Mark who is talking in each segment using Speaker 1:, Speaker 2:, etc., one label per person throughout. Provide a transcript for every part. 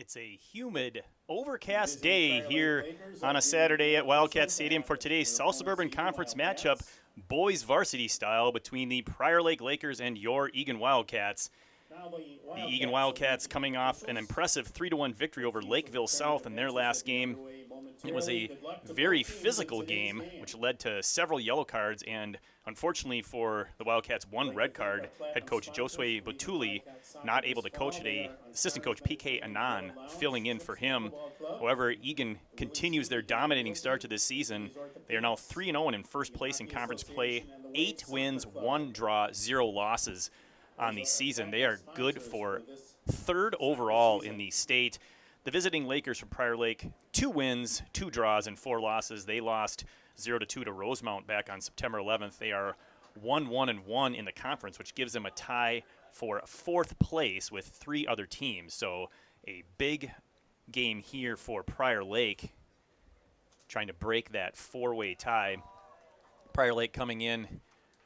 Speaker 1: It's a humid, overcast day here on a Saturday at Wildcats Stadium for today's South Suburban Conference matchup, boys varsity style, between the Prior Lake Lakers and your Eagan Wildcats. The Eagan Wildcats coming off an impressive 3-1 victory over Lakeville South in their last game. It was a very physical game, which led to several yellow cards, and unfortunately for the Wildcats, one red card. Head coach Josue Butuli not able to coach today. Assistant coach PK Anand filling in for him. However, Eagan continues their dominating start to this season. They are now 3-0 and in first place in conference play. 8 wins, 1 draw, 0 losses on the season. They are good for 3rd overall in the state. The visiting Lakers from Prior Lake, 2 wins, 2 draws, and 4 losses. They lost 0-2 to Rosemount back on September 11th. They are 1-1-1 in the conference, which gives them a tie for 4th place with 3 other teams. So a big game here for Prior Lake, trying to break that 4-way tie. Prior Lake coming in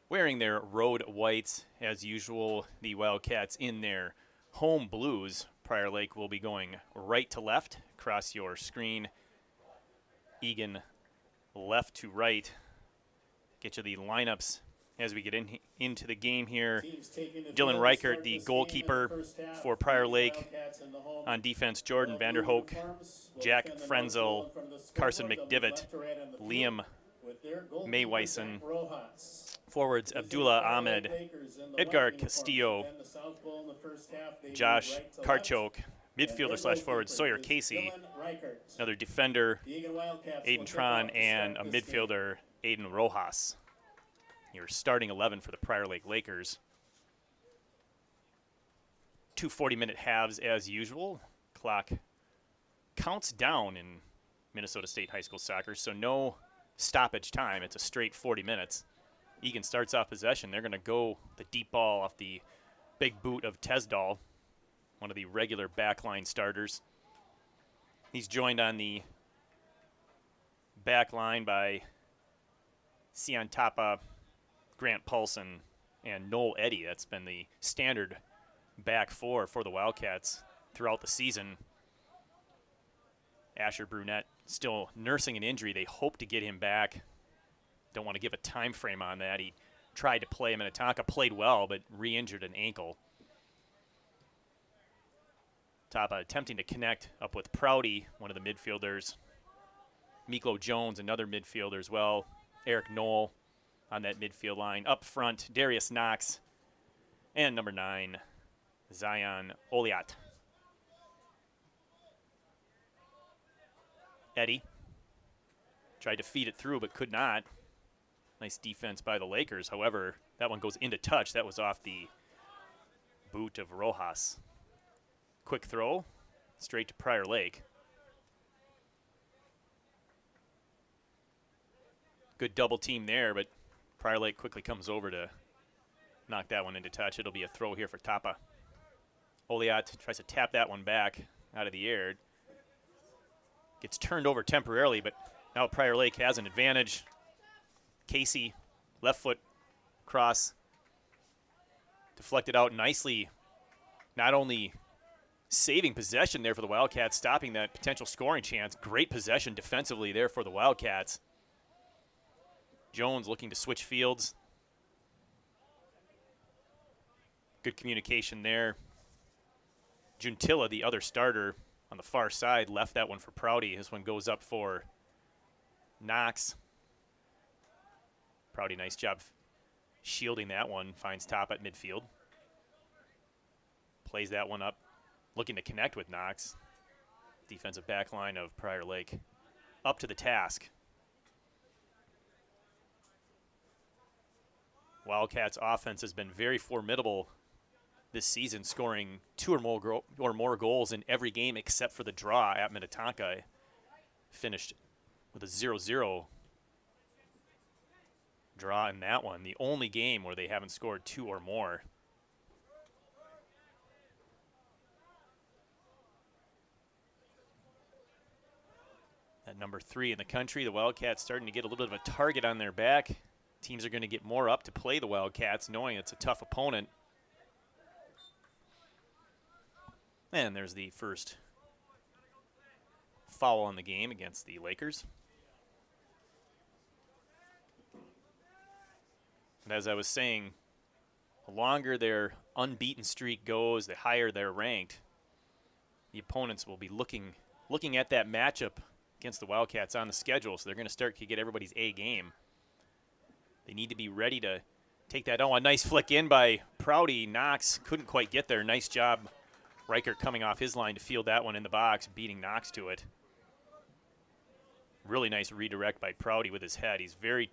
Speaker 1: wearing their road whites as usual. The Wildcats in their home blues. Prior Lake will be going right to left across your screen. Eagan left to right. Get you the lineups as we get into the game here. Dylan Reichert, the goalkeeper for Prior Lake. On defense, Jordan Vanderhoek, Jack Frenzel, Carson McDivitt, Liam Mayweisen. Forwards, Abdullah Ahmed, Edgar Castillo, Josh Karchok. Midfielder / forward, Sawyer Casey. Another defender, Aiden Tron, and a midfielder, Aiden Rojas. Your starting 11 for the Prior Lake Lakers. 2 40-minute halves as usual. Clock counts down in Minnesota State High School soccer, so no stoppage time. It's a straight 40 minutes. Eagan starts off possession. They're going to go the deep ball off the big boot of Tesdall, one of the regular backline starters. He's joined on the back line by Sian Tapa, Grant Paulson, and Noel Eddy. That's been the standard back four for the Wildcats throughout the season. Asher Brunette still nursing an injury. They hope to get him back. Don't want to give a time frame on that. He tried to play Minnetonka, played well, but re-injured an ankle. Tapa attempting to connect up with Prouty, one of the midfielders. Miklo Jones, another midfielder as well. Eric Knoll on that midfield line. Up front, Darius Knox. And number 9, Zion Oliat. Eddie tried to feed it through but could not. Nice defense by the Lakers. However, that one goes into touch. That was off the boot of Rojas. Quick throw, straight to Prior Lake. Good double team there, but Prior Lake quickly comes over to knock that one into touch. It'll be a throw here for Tapa. Oliat tries to tap that one back out of the air. Gets turned over temporarily, but now Prior Lake has an advantage. Casey, left foot cross, deflected out nicely. Not only saving possession there for the Wildcats, stopping that potential scoring chance. Great possession defensively there for the Wildcats. Jones looking to switch fields. Good communication there. Juntilla, the other starter on the far side, left that one for Prouty. This one goes up for Knox. Prouty, nice job shielding that one. Finds Top at midfield. Plays that one up. Looking to connect with Knox. Defensive back line of Prior Lake up to the task. Wildcats offense has been very formidable this season, scoring 2 or more goals in every game except for the draw at Minnetonka. Finished with a 0-0 draw in that one, the only game where they haven't scored 2 or more. At number 3 in the country, the Wildcats starting to get a little bit of a target on their back. Teams are going to get more up to play the Wildcats, knowing it's a tough opponent. And there's the first foul on the game against the Lakers. And as I was saying, the longer their unbeaten streak goes, the higher they're ranked. The opponents will be looking at that matchup against the Wildcats on the schedule, so they're going to start to get everybody's A game. They need to be ready to take that. Oh, a nice flick in by Prouty. Knox couldn't quite get there. Nice job, Reichert coming off his line to field that one in the box, beating Knox to it. Really nice redirect by Prouty with his head. He's very,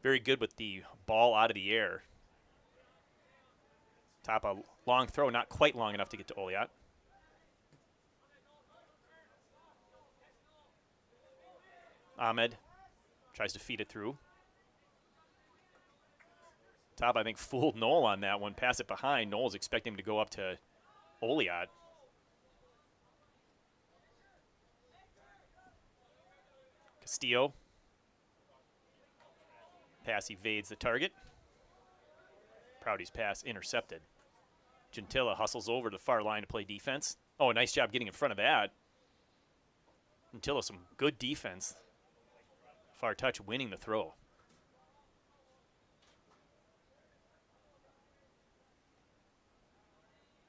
Speaker 1: very good with the ball out of the air. Top a long throw, not quite long enough to get to Oliot. Ahmed tries to feed it through. Top, I think, fooled Knoll on that one. Pass it behind. Knoll's expecting him to go up to Oliot. Castillo. Pass evades the target. Prouty's pass intercepted. Gentilla hustles over to the far line to play defense. Oh, nice job getting in front of that. Gentilla, some good defense. Far touch winning the throw.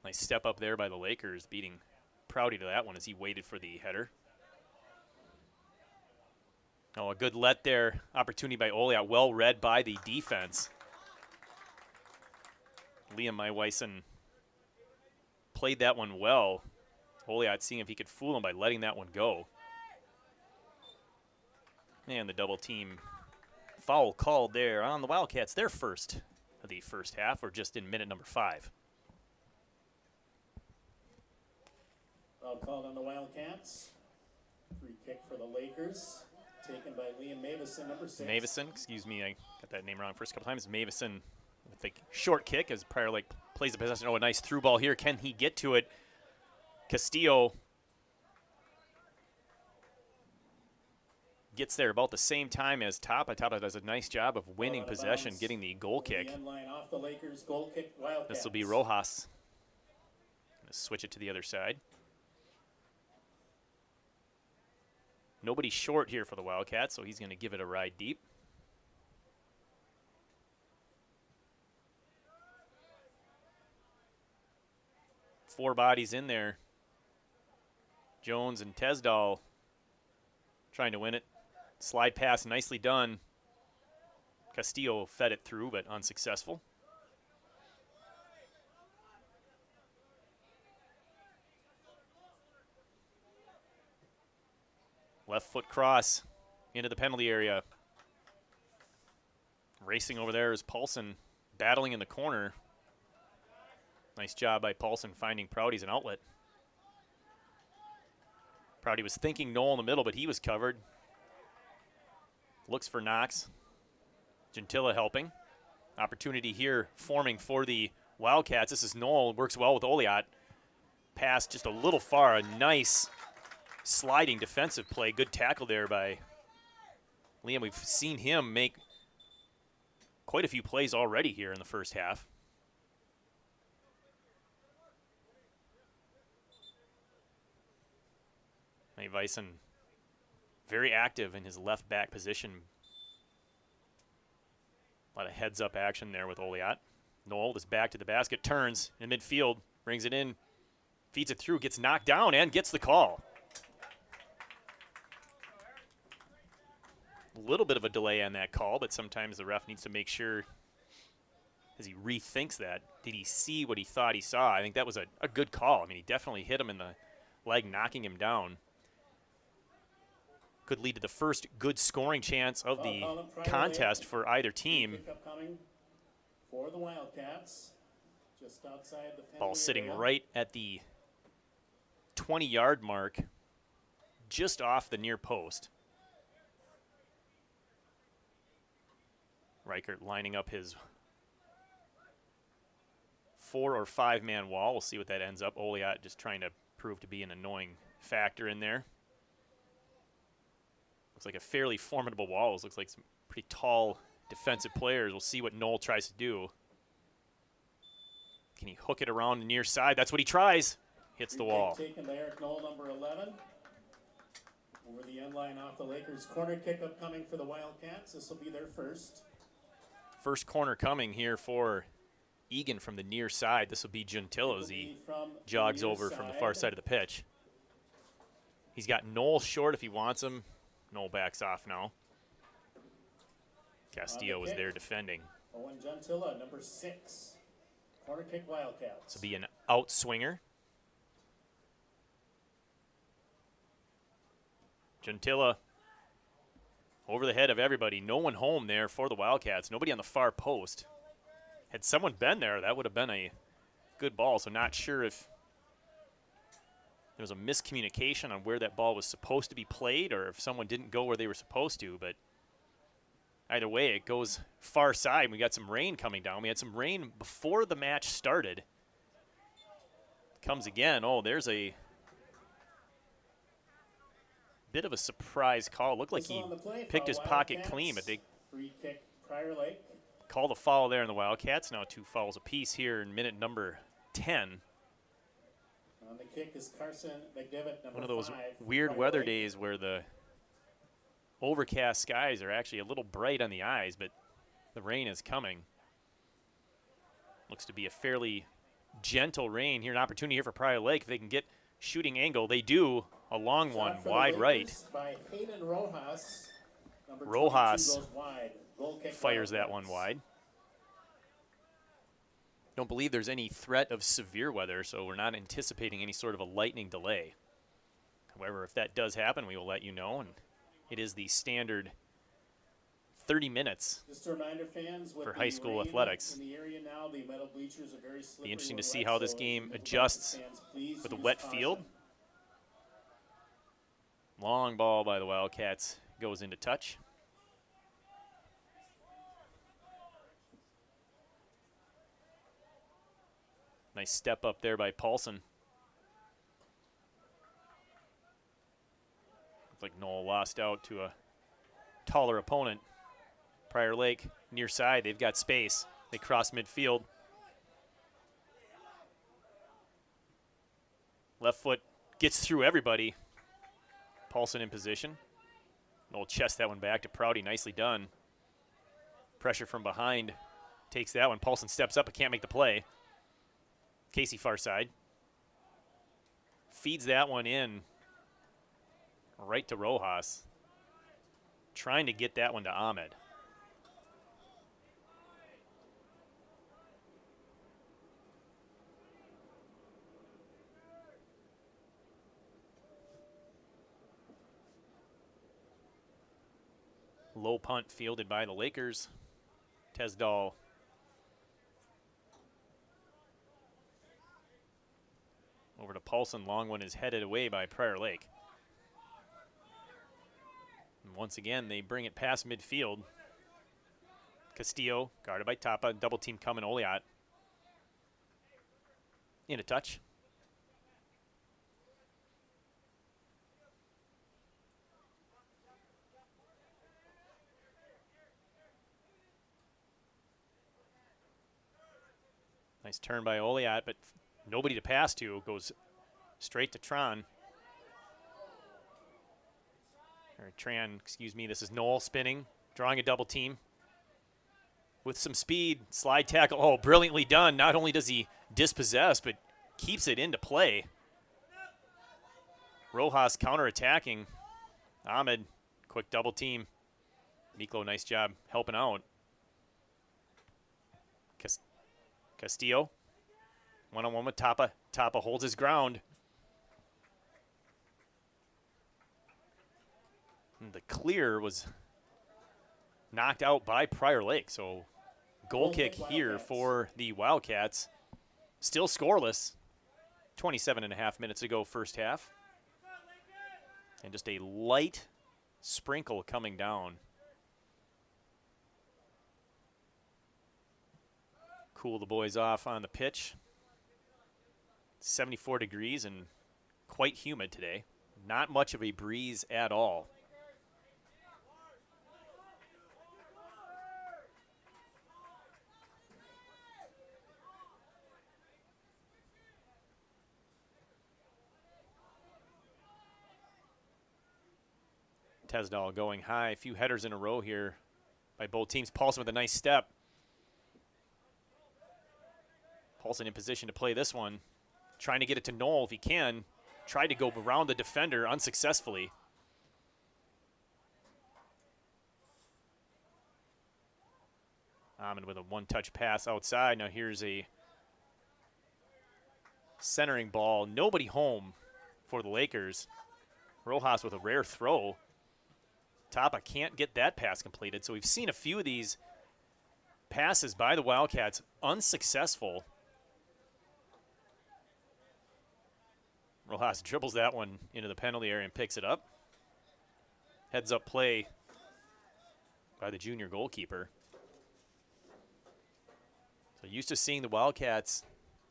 Speaker 1: Nice step up there by the Lakers, beating Prouty to that one as he waited for the header. Oh, a good let there. Opportunity by Oliot, well read by the defense. Liam Maiwysen played that one well. Oliot seeing if he could fool him by letting that one go. And the double team foul called there on the Wildcats. Their first of the first half, or just in minute number 5.
Speaker 2: Foul called on the Wildcats. Free kick for the Lakers. Taken by Liam Mavison, number 6.
Speaker 1: Mavison, excuse me, I got that name wrong first couple times. Mavison with the short kick as Prior Lake plays the possession. Oh, a nice through ball here. Can he get to it? Castillo gets there about the same time as Tapa. Tapa does a nice job of winning possession, getting the goal kick.
Speaker 2: Off the Lakers, goal kick, Wildcats.
Speaker 1: This will be Rojas. Gonna switch it to the other side. Nobody short here for the Wildcats, so he's going to give it a ride deep. Four bodies in there. Jones and Tesdal trying to win it. Slide pass, nicely done. Castillo fed it through, but unsuccessful. Left foot cross into the penalty area. Racing over there is Paulson, battling in the corner. Nice job by Paulson finding Prouty as an outlet. Prouty was thinking Knoll in the middle, but he was covered. Looks for Knox. Gentilla helping. Opportunity here forming for the Wildcats. This is Knoll, works well with Oliot. Pass just a little far, a nice sliding defensive play. Good tackle there by Liam. We've seen him make quite a few plays already here in the first half. Maiwysen very active in his left back position. A lot of heads up action there with Oliot. Knoll is back to the basket, turns in midfield, brings it in, feeds it through, gets knocked down and gets the call. A little bit of a delay on that call, but sometimes the ref needs to make sure as he rethinks that. Did he see what he thought he saw? I think that was a good call. I mean, he definitely hit him in the leg, knocking him down. Could lead to the first good scoring chance of the contest for either team.
Speaker 2: For the Wildcats, just outside the
Speaker 1: ball sitting right at the 20-yard mark, just off the near post. Reichert lining up his 4 or 5 man wall. We'll see what that ends up. Oliot just trying to prove to be an annoying factor in there. Looks like a fairly formidable wall. Looks like some pretty tall defensive players. We'll see what Knoll tries to do. Can he hook it around the near side? That's what he tries. Hits the wall.
Speaker 2: Taken there, Knoll, number 11. Over the end line off the Lakers. Corner kick upcoming for the Wildcats. This will be their first.
Speaker 1: First corner coming here for Eagan from the near side. This will be Gentile as he jogs over from the far side of the pitch. He's got Noel short if he wants him. Noel backs off now. Castillo was there defending.
Speaker 2: Owen Gentile, number 6. Corner kick Wildcats.
Speaker 1: This will be an out swinger. Gentile over the head of everybody. No one home there for the Wildcats. Nobody on the far post. Had someone been there, that would have been a good ball. So not sure if there was a miscommunication on where that ball was supposed to be played or if someone didn't go where they were supposed to. But either way, it goes far side. We got some rain coming down. We had some rain before the match started. Comes again. Oh, there's a bit of a surprise call. Looked like he picked his pocket clean, but they call the foul there in the Wildcats. Now 2 fouls apiece here in minute number 10.
Speaker 2: On the kick is Carson McDevitt, number
Speaker 1: One of those
Speaker 2: 5,
Speaker 1: weird weather days where the overcast skies are actually a little bright on the eyes, but the rain is coming. Looks to be a fairly gentle rain here. An opportunity here for Prior Lake. If they can get shooting angle, they do. A long one, wide right.
Speaker 2: By Hayden Rojas.
Speaker 1: Rojas
Speaker 2: goes wide. Goal kick
Speaker 1: fires that one wide. Don't believe there's any threat of severe weather, so we're not anticipating any sort of a lightning delay. However, if that does happen, we will let you know, and it is the standard 30 minutes
Speaker 2: Just a reminder, fans,
Speaker 1: for high school athletics.
Speaker 2: In the area now, the metal bleachers are very slippery.
Speaker 1: Be interesting to
Speaker 2: when
Speaker 1: see
Speaker 2: wet,
Speaker 1: how this
Speaker 2: so
Speaker 1: game
Speaker 2: if
Speaker 1: adjusts
Speaker 2: fans, please
Speaker 1: with a
Speaker 2: use
Speaker 1: wet
Speaker 2: caution.
Speaker 1: field. Long ball by the Wildcats goes into touch. Nice step up there by Paulson. Looks like Noel lost out to a taller opponent. Prior Lake near side, they've got space. They cross midfield. Left foot gets through everybody. Paulson in position. Noel chest that one back to Prouty. Nicely done. Pressure from behind. Takes that one. Paulson steps up but can't make the play. Casey far side. Feeds that one in right to Rojas. Trying to get that one to Ahmed. Low punt fielded by the Lakers. Tesdall over to Paulson. Long one is headed away by Prior Lake. And once again, they bring it past midfield. Castillo guarded by Tapa. Double team coming. Oliat in a touch. Nice turn by Oliat, but nobody to pass to. Goes straight to Tran. Or Tran, excuse me. This is Noel spinning, drawing a double team. With some speed, slide tackle. Oh, brilliantly done. Not only does he dispossess, but keeps it into play. Rojas counterattacking. Ahmed, quick double team. Miklo, nice job helping out. Castillo, one-on-one with Tapa. Tapa holds his ground. And the clear was knocked out by Prior Lake. So goal kick here for the Wildcats. Still scoreless. 27.5 minutes ago, first half. And just a light sprinkle coming down. Cool the boys off on the pitch. 74 degrees and quite humid today. Not much of a breeze at all. Tesdall going high. A few headers in a row here by both teams. Paulson with a nice step. Paulson in position to play this one. Trying to get it to Knoll if he can. Tried to go around the defender unsuccessfully. Ahmed with a one-touch pass outside. Now here's a centering ball. Nobody home for the Lakers. Rojas with a rare throw. Tapa can't get that pass completed. So we've seen a few of these passes by the Wildcats unsuccessful. Rojas dribbles that one into the penalty area and picks it up. Heads up play by the junior goalkeeper. So used to seeing the Wildcats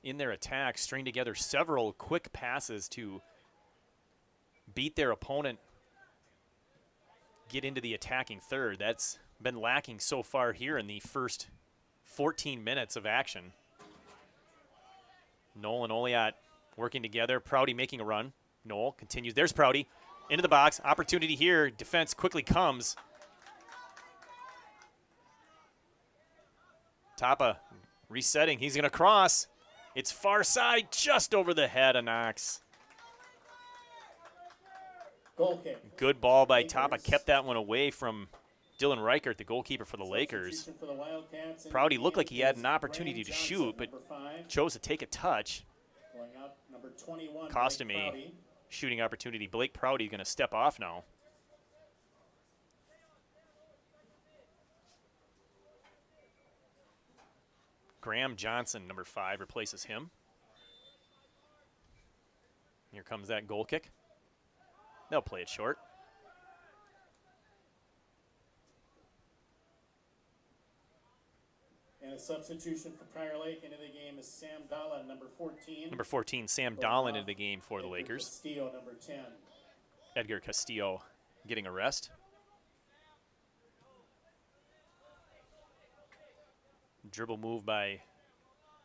Speaker 1: in their attack string together several quick passes to beat their opponent, get into the attacking third. That's been lacking so far here in the first 14 minutes of action. Knoll and Oliat working together. Prouty making a run. Knoll continues. There's Prouty into the box. Opportunity here. Defense quickly comes. Tapa resetting. He's going to cross. It's far side, just over the head of Knox.
Speaker 2: Goal kick.
Speaker 1: Good ball by Tapa. Kept that one away from Dylan Reichert, the goalkeeper for the Lakers.
Speaker 2: For the Wildcats.
Speaker 1: Prouty looked like he had an opportunity to shoot, but chose to take a touch.
Speaker 2: Going up, number 21,
Speaker 1: Cost him
Speaker 2: Blake
Speaker 1: a
Speaker 2: Prouty.
Speaker 1: shooting opportunity. Blake Prouty going to step off now. Graham Johnson, number 5, replaces him. Here comes that goal kick. They'll play it short.
Speaker 2: And a substitution for Prior Lake into the game is Sam Dolan, number 14.
Speaker 1: Number 14, Sam Dolan into the game for the
Speaker 2: Edgar
Speaker 1: Lakers.
Speaker 2: Castillo, number 10.
Speaker 1: Edgar Castillo getting a rest. Dribble move by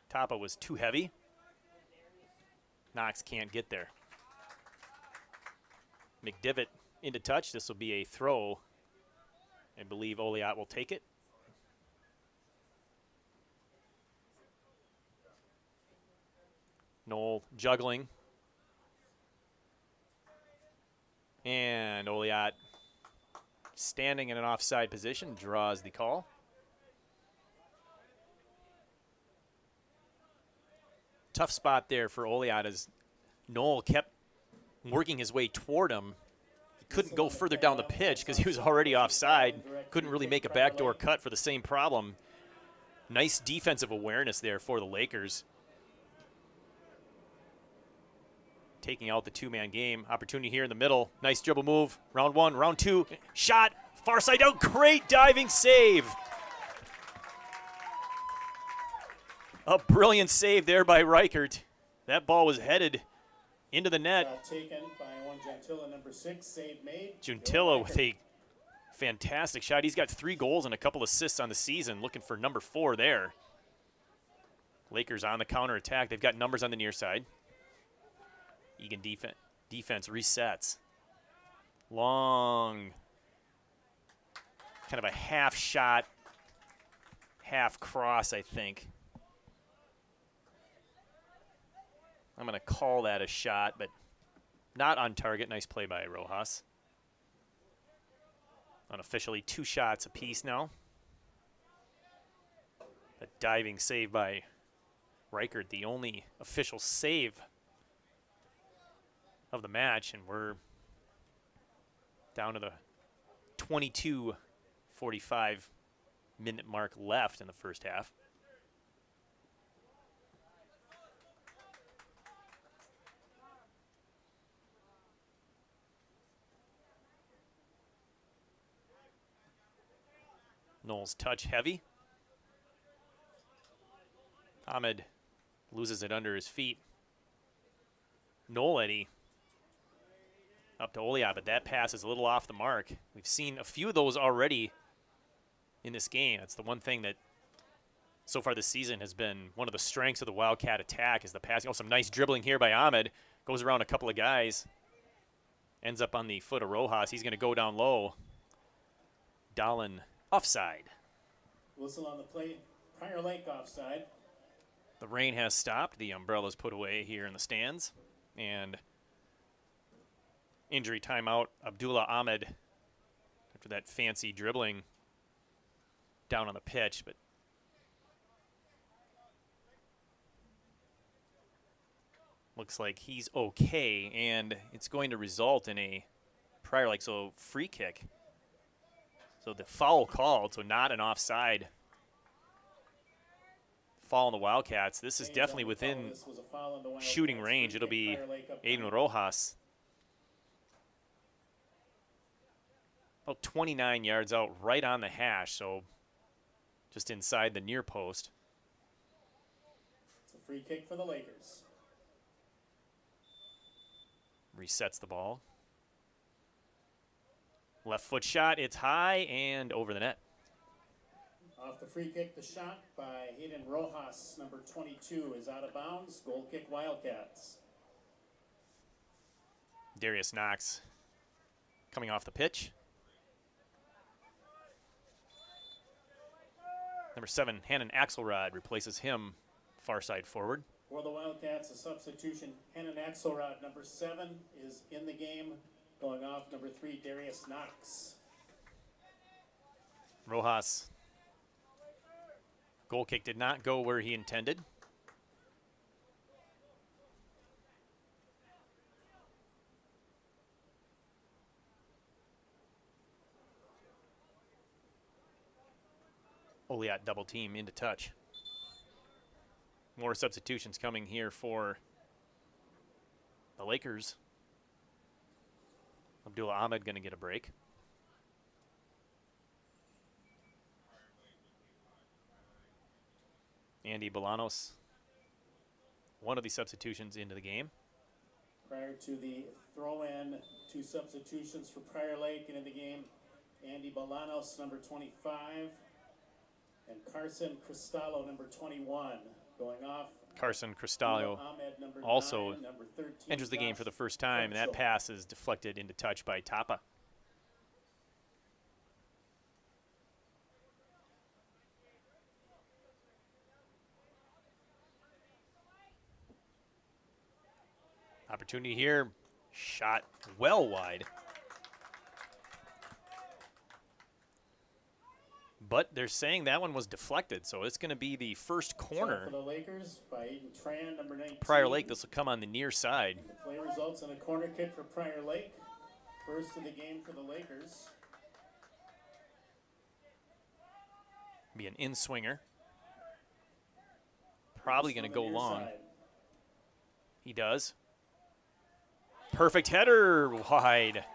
Speaker 1: Tapa was too heavy. Knox can't get there. McDivitt into touch. This will be a throw. I believe Oliat will take it. Knoll juggling. And Oliat standing in an offside position draws the call. Tough spot there for Oliat as Knoll kept working his way toward him. He couldn't go further down the pitch because he was already offside. Couldn't really make a backdoor cut for the same problem. Nice defensive awareness there for the Lakers. Taking out the two-man game. Opportunity here in the middle. Nice dribble move. Round 1, round 2. Shot. Far side out. Great diving save. A brilliant save there by Reichert. That ball was headed into the net.
Speaker 2: Taken by one Gentilla, number 6. Save made.
Speaker 1: Gentilla with a fantastic shot. He's got 3 goals and a couple assists on the season. Looking for number 4 there. Lakers on the counterattack. They've got numbers on the near side. Eagan defense resets. Long, kind of a half shot, half cross, I think. I'm going to call that a shot, but not on target. Nice play by Rojas. Unofficially 2 shots apiece now. A diving save by Reichert, the only official save of the match, and we're down to the 22:45 minute mark left in the first half. Knoll's touch heavy. Ahmed loses it under his feet. Knoll Eddie up to Oliat, but that pass is a little off the mark. We've seen a few of those already in this game. That's the one thing that so far this season has been one of the strengths of the Wildcat attack is the passing. Oh, some nice dribbling here by Ahmed. Goes around a couple of guys. Ends up on the foot of Rojas. He's going to go down low. Dahlin offside.
Speaker 2: Whistle on the plate. Prior Lake offside.
Speaker 1: The rain has stopped. The umbrella's put away here in the stands. And injury timeout, Abdullah Ahmed, after that fancy dribbling down on the pitch. But looks like he's okay, and it's going to result in a Prior Lake, so free kick. So the foul called, so not an offside. Foul on the Wildcats. This is definitely within shooting range. It'll be Aiden Rojas. About 29 yards out, right on the hash, so just inside the near post.
Speaker 2: It's a free kick for the Lakers.
Speaker 1: Resets the ball. Left foot shot, it's high and over the net.
Speaker 2: Off the free kick, the shot by Hayden Rojas, number 22, is out of bounds. Goal kick, Wildcats.
Speaker 1: Darius Knox coming off the pitch. Number 7, Hannon Axelrod, replaces him far side forward.
Speaker 2: For the Wildcats, a substitution. Hannon Axelrod, number 7, is in the game. Going off, number 3, Darius Knox.
Speaker 1: Rojas. Goal kick did not go where he intended. Oliat double team into touch. More substitutions coming here for the Lakers. Abdullah Ahmed going to get a break. Andy Bolanos, one of the substitutions into the game.
Speaker 2: Prior to the throw-in, 2 substitutions for Prior Lake into the game. Andy Bolanos, number 25, and Carson Cristallo, number 21. Going off,
Speaker 1: Carson Cristallo also enters the game for the first time, and that pass is deflected into touch by Tapa. Opportunity here, shot well wide. But they're saying that one was deflected, so it's going to be the first corner.
Speaker 2: For the Lakers by Aiden Tran, number 19.
Speaker 1: Prior Lake, this will come on the near side.
Speaker 2: The play results in a corner kick for Prior Lake. First of the game for the Lakers.
Speaker 1: Be an in-swinger. Probably going to go long. He does. Perfect header, wide.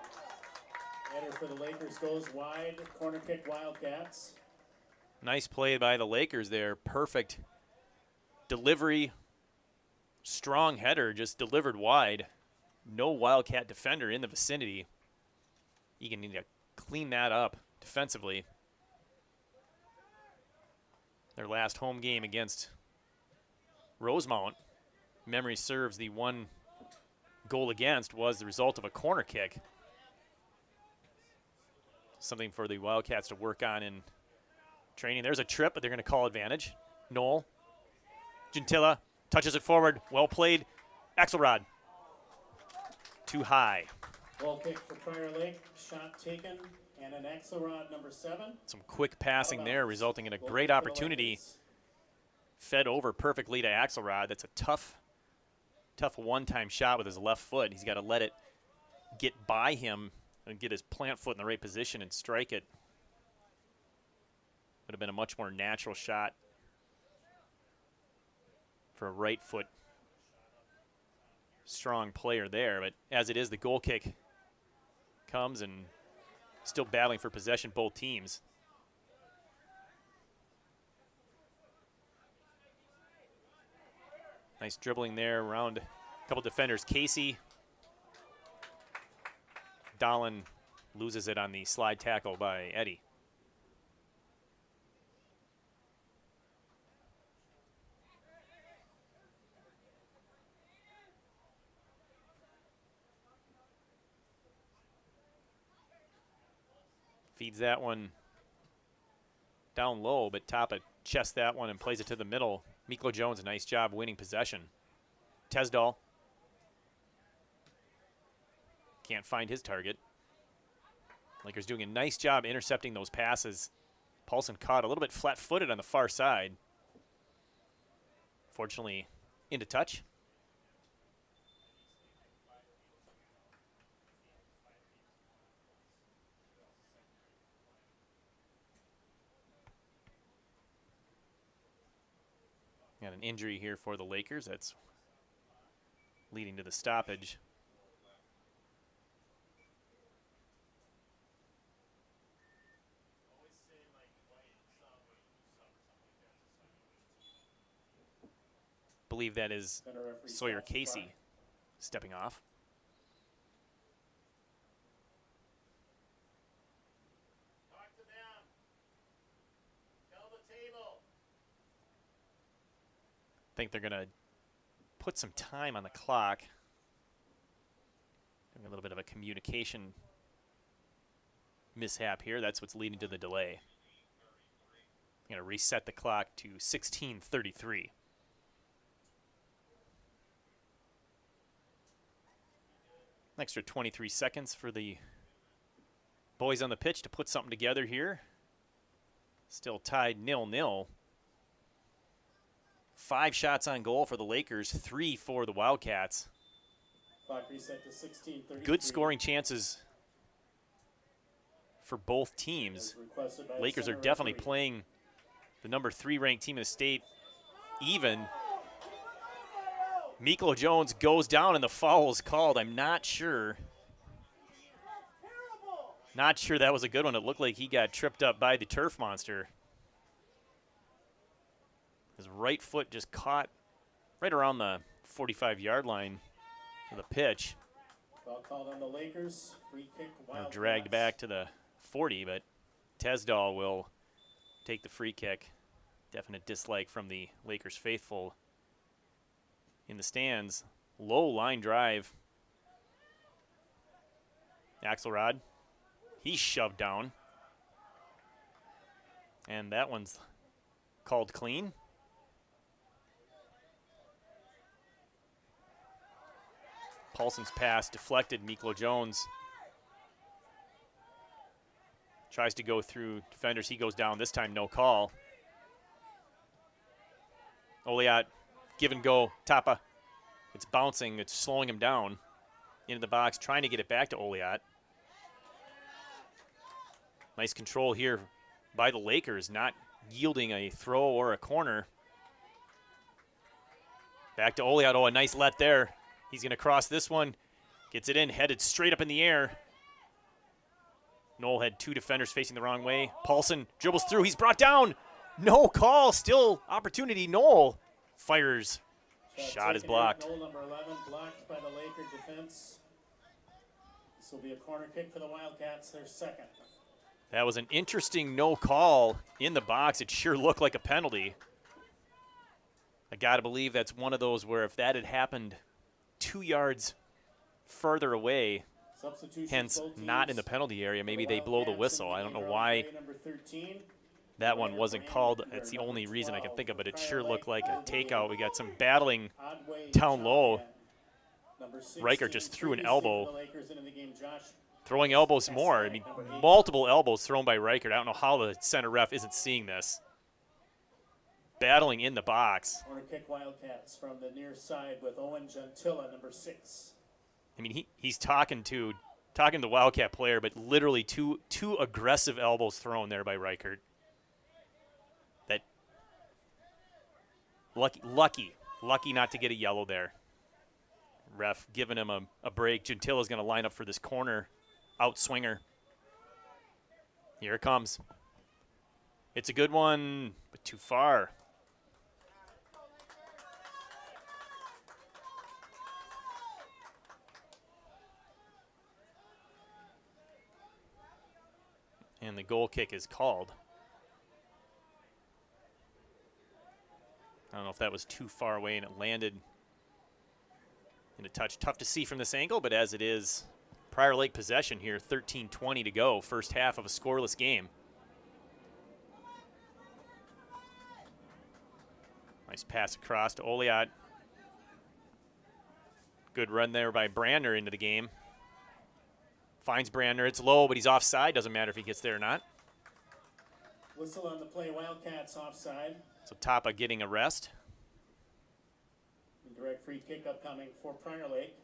Speaker 2: Header for the Lakers goes wide. Corner kick, Wildcats.
Speaker 1: Nice play by the Lakers there. Perfect delivery. Strong header, just delivered wide. No Wildcat defender in the vicinity. Eagan need to clean that up defensively. Their last home game against Rosemount, memory serves, the one goal against was the result of a corner kick. Something for the Wildcats to work on in training. There's a trip, but they're going to call advantage. Knoll. Gentilla touches it forward. Well played. Axelrod. Too high.
Speaker 2: Ball kick for Prior Lake. Shot taken. And an Axelrod, number 7.
Speaker 1: Some quick passing there, resulting in a great opportunity. Fed over perfectly to Axelrod. That's a tough one-time shot with his left foot. He's got to let it get by him and get his plant foot in the right position and strike it. Would have been a much more natural shot for a right foot strong player there. But as it is, the goal kick comes, and still battling for possession, both teams. Nice dribbling there around a couple defenders. Casey. Dahlin loses it on the slide tackle by Eddie. Feeds that one down low, but Tapa chests that one and plays it to the middle. Miklo Jones, nice job winning possession. Tesdal can't find his target. Lakers doing a nice job intercepting those passes. Paulson caught a little bit flat-footed on the far side. Fortunately, into touch. Got an injury here for the Lakers. That's leading to the stoppage. Believe that is Sawyer Casey stepping off. I think they're going to put some time on the clock. Doing a little bit of a communication mishap here. That's what's leading to the delay. Going to reset the clock to 16:33. An extra 23 seconds for the boys on the pitch to put something together here. Still tied 0-0. 5 shots on goal for the Lakers, 3 for the Wildcats.
Speaker 2: Clock reset to 16:33.
Speaker 1: Good scoring chances for both teams. Lakers are definitely playing the number 3 ranked team in the state even. Miklo Jones goes down and the foul is called. I'm not sure. Not sure that was a good one. It looked like he got tripped up by the turf monster. His right foot just caught right around the 45-yard line of the pitch.
Speaker 2: Foul called on the Lakers. Free kick, Wildcats.
Speaker 1: Dragged back to the 40, but Tesdal will take the free kick. Definite dislike from the Lakers faithful in the stands. Low line drive. Axelrod, he's shoved down. And that one's called clean. Paulson's pass deflected. Miklo Jones tries to go through defenders. He goes down. This time, no call. Oliat, give and go. Tapa. It's bouncing. It's slowing him down into the box, trying to get it back to Oliat. Nice control here by the Lakers, not yielding a throw or a corner. Back to Oliat. Oh, a nice let there. He's going to cross this one. Gets it in, headed straight up in the air. Knoll had 2 defenders facing the wrong way. Paulson dribbles through. He's brought down. No call. Still opportunity. Knoll fires. Shot is blocked.
Speaker 2: Knoll, number 11, blocked by the Laker defense. This will be a corner kick for the Wildcats, their second.
Speaker 1: That was an interesting no call in the box. It sure looked like a penalty. I got to believe that's one of those where if that had happened 2 yards further away, hence not in the penalty area, maybe they blow the whistle. I don't know why that one wasn't called. It's the only reason I can think of, but it sure looked like a takeout. We got some battling down low. Riker just threw an elbow. Throwing elbows more. I mean, multiple elbows thrown by Riker. I don't know how the center ref isn't seeing this. Battling in the box.
Speaker 2: Corner kick Wildcats from the near side with Owen Gentilla, number 6.
Speaker 1: I mean, he's talking to the Wildcat player, but literally two aggressive elbows thrown there by Reichert. That lucky not to get a yellow there. Ref giving him a break. Gentilla's going to line up for this corner out swinger. Here it comes. It's a good one, but too far. And the goal kick is called. I don't know if that was too far away and it landed in a touch. Tough to see from this angle, but as it is, Prior Lake possession here, 13:20 to go, first half of a scoreless game. Nice pass across to Oliot. Good run there by Brandner into the game. Finds Brandner. It's low, but he's offside. Doesn't matter if he gets there or not.
Speaker 2: Whistle on the play, Wildcats offside.
Speaker 1: So Tapa getting a rest.
Speaker 2: Direct free kick upcoming for Prior Lake.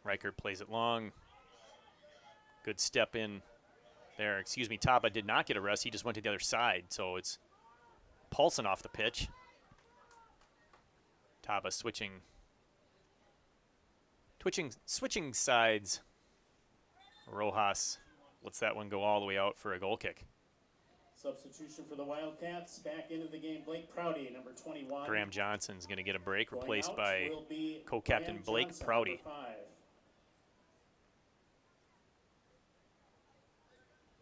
Speaker 1: Reichert plays it long. Good step in there. Excuse me, Tapa did not get a rest. He just went to the other side, so it's Paulson off the pitch. Tapa switching sides. Rojas lets that one go all the way out for a goal kick.
Speaker 2: Substitution for the Wildcats. Back into the game, Blake Prouty, number 21.
Speaker 1: Graham Johnson's going to get a break,
Speaker 2: Going
Speaker 1: replaced
Speaker 2: out
Speaker 1: by
Speaker 2: will be
Speaker 1: co-captain
Speaker 2: Graham
Speaker 1: Blake
Speaker 2: Johnson,
Speaker 1: Prouty.
Speaker 2: number 5.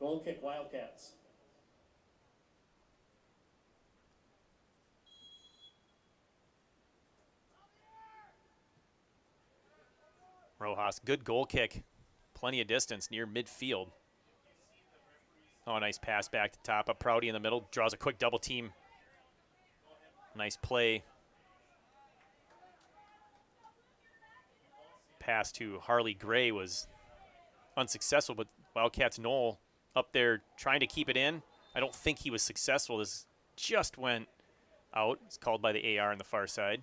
Speaker 2: Goal kick, Wildcats.
Speaker 1: Rojas, good goal kick. Plenty of distance near midfield. Oh, nice pass back to Tapa. Prouty in the middle, draws a quick double team. Nice play. Pass to Harley Gray was unsuccessful, but Wildcats Knoll up there trying to keep it in. I don't think he was successful. This just went out. It's called by the AR on the far side.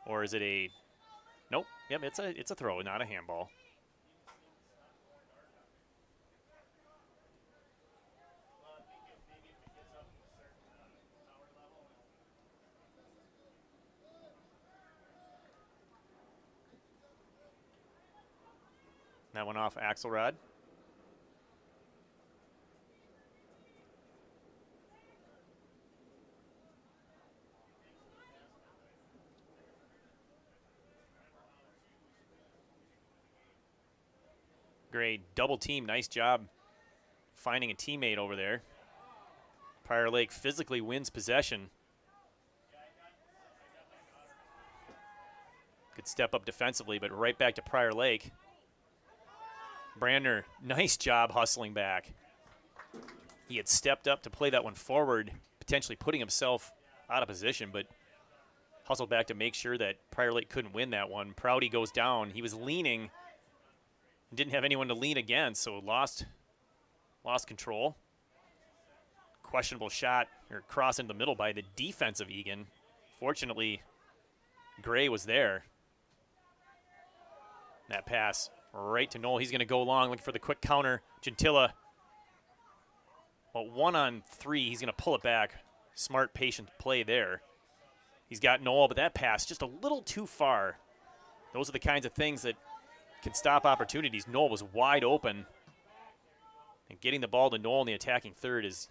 Speaker 1: Or is it a... Nope. Yep, it's a throw, not a handball. That one off Axelrod. Great double team. Nice job finding a teammate over there. Prior Lake physically wins possession. Good step up defensively, but right back to Prior Lake. Brandner, nice job hustling back. He had stepped up to play that one forward, potentially putting himself out of position, but hustled back to make sure that Prior Lake couldn't win that one. Prouty goes down. He was leaning, didn't have anyone to lean against, so lost control. Questionable shot, or cross into the middle by the defense of Eagan. Fortunately, Gray was there. That pass right to Knoll. He's going to go long, looking for the quick counter. Gentilla. Well, 1-on-3, he's going to pull it back. Smart, patient play there. He's got Knoll, but that pass just a little too far. Those are the kinds of things that can stop opportunities. Knoll was wide open. And getting the ball to Knoll in the attacking third has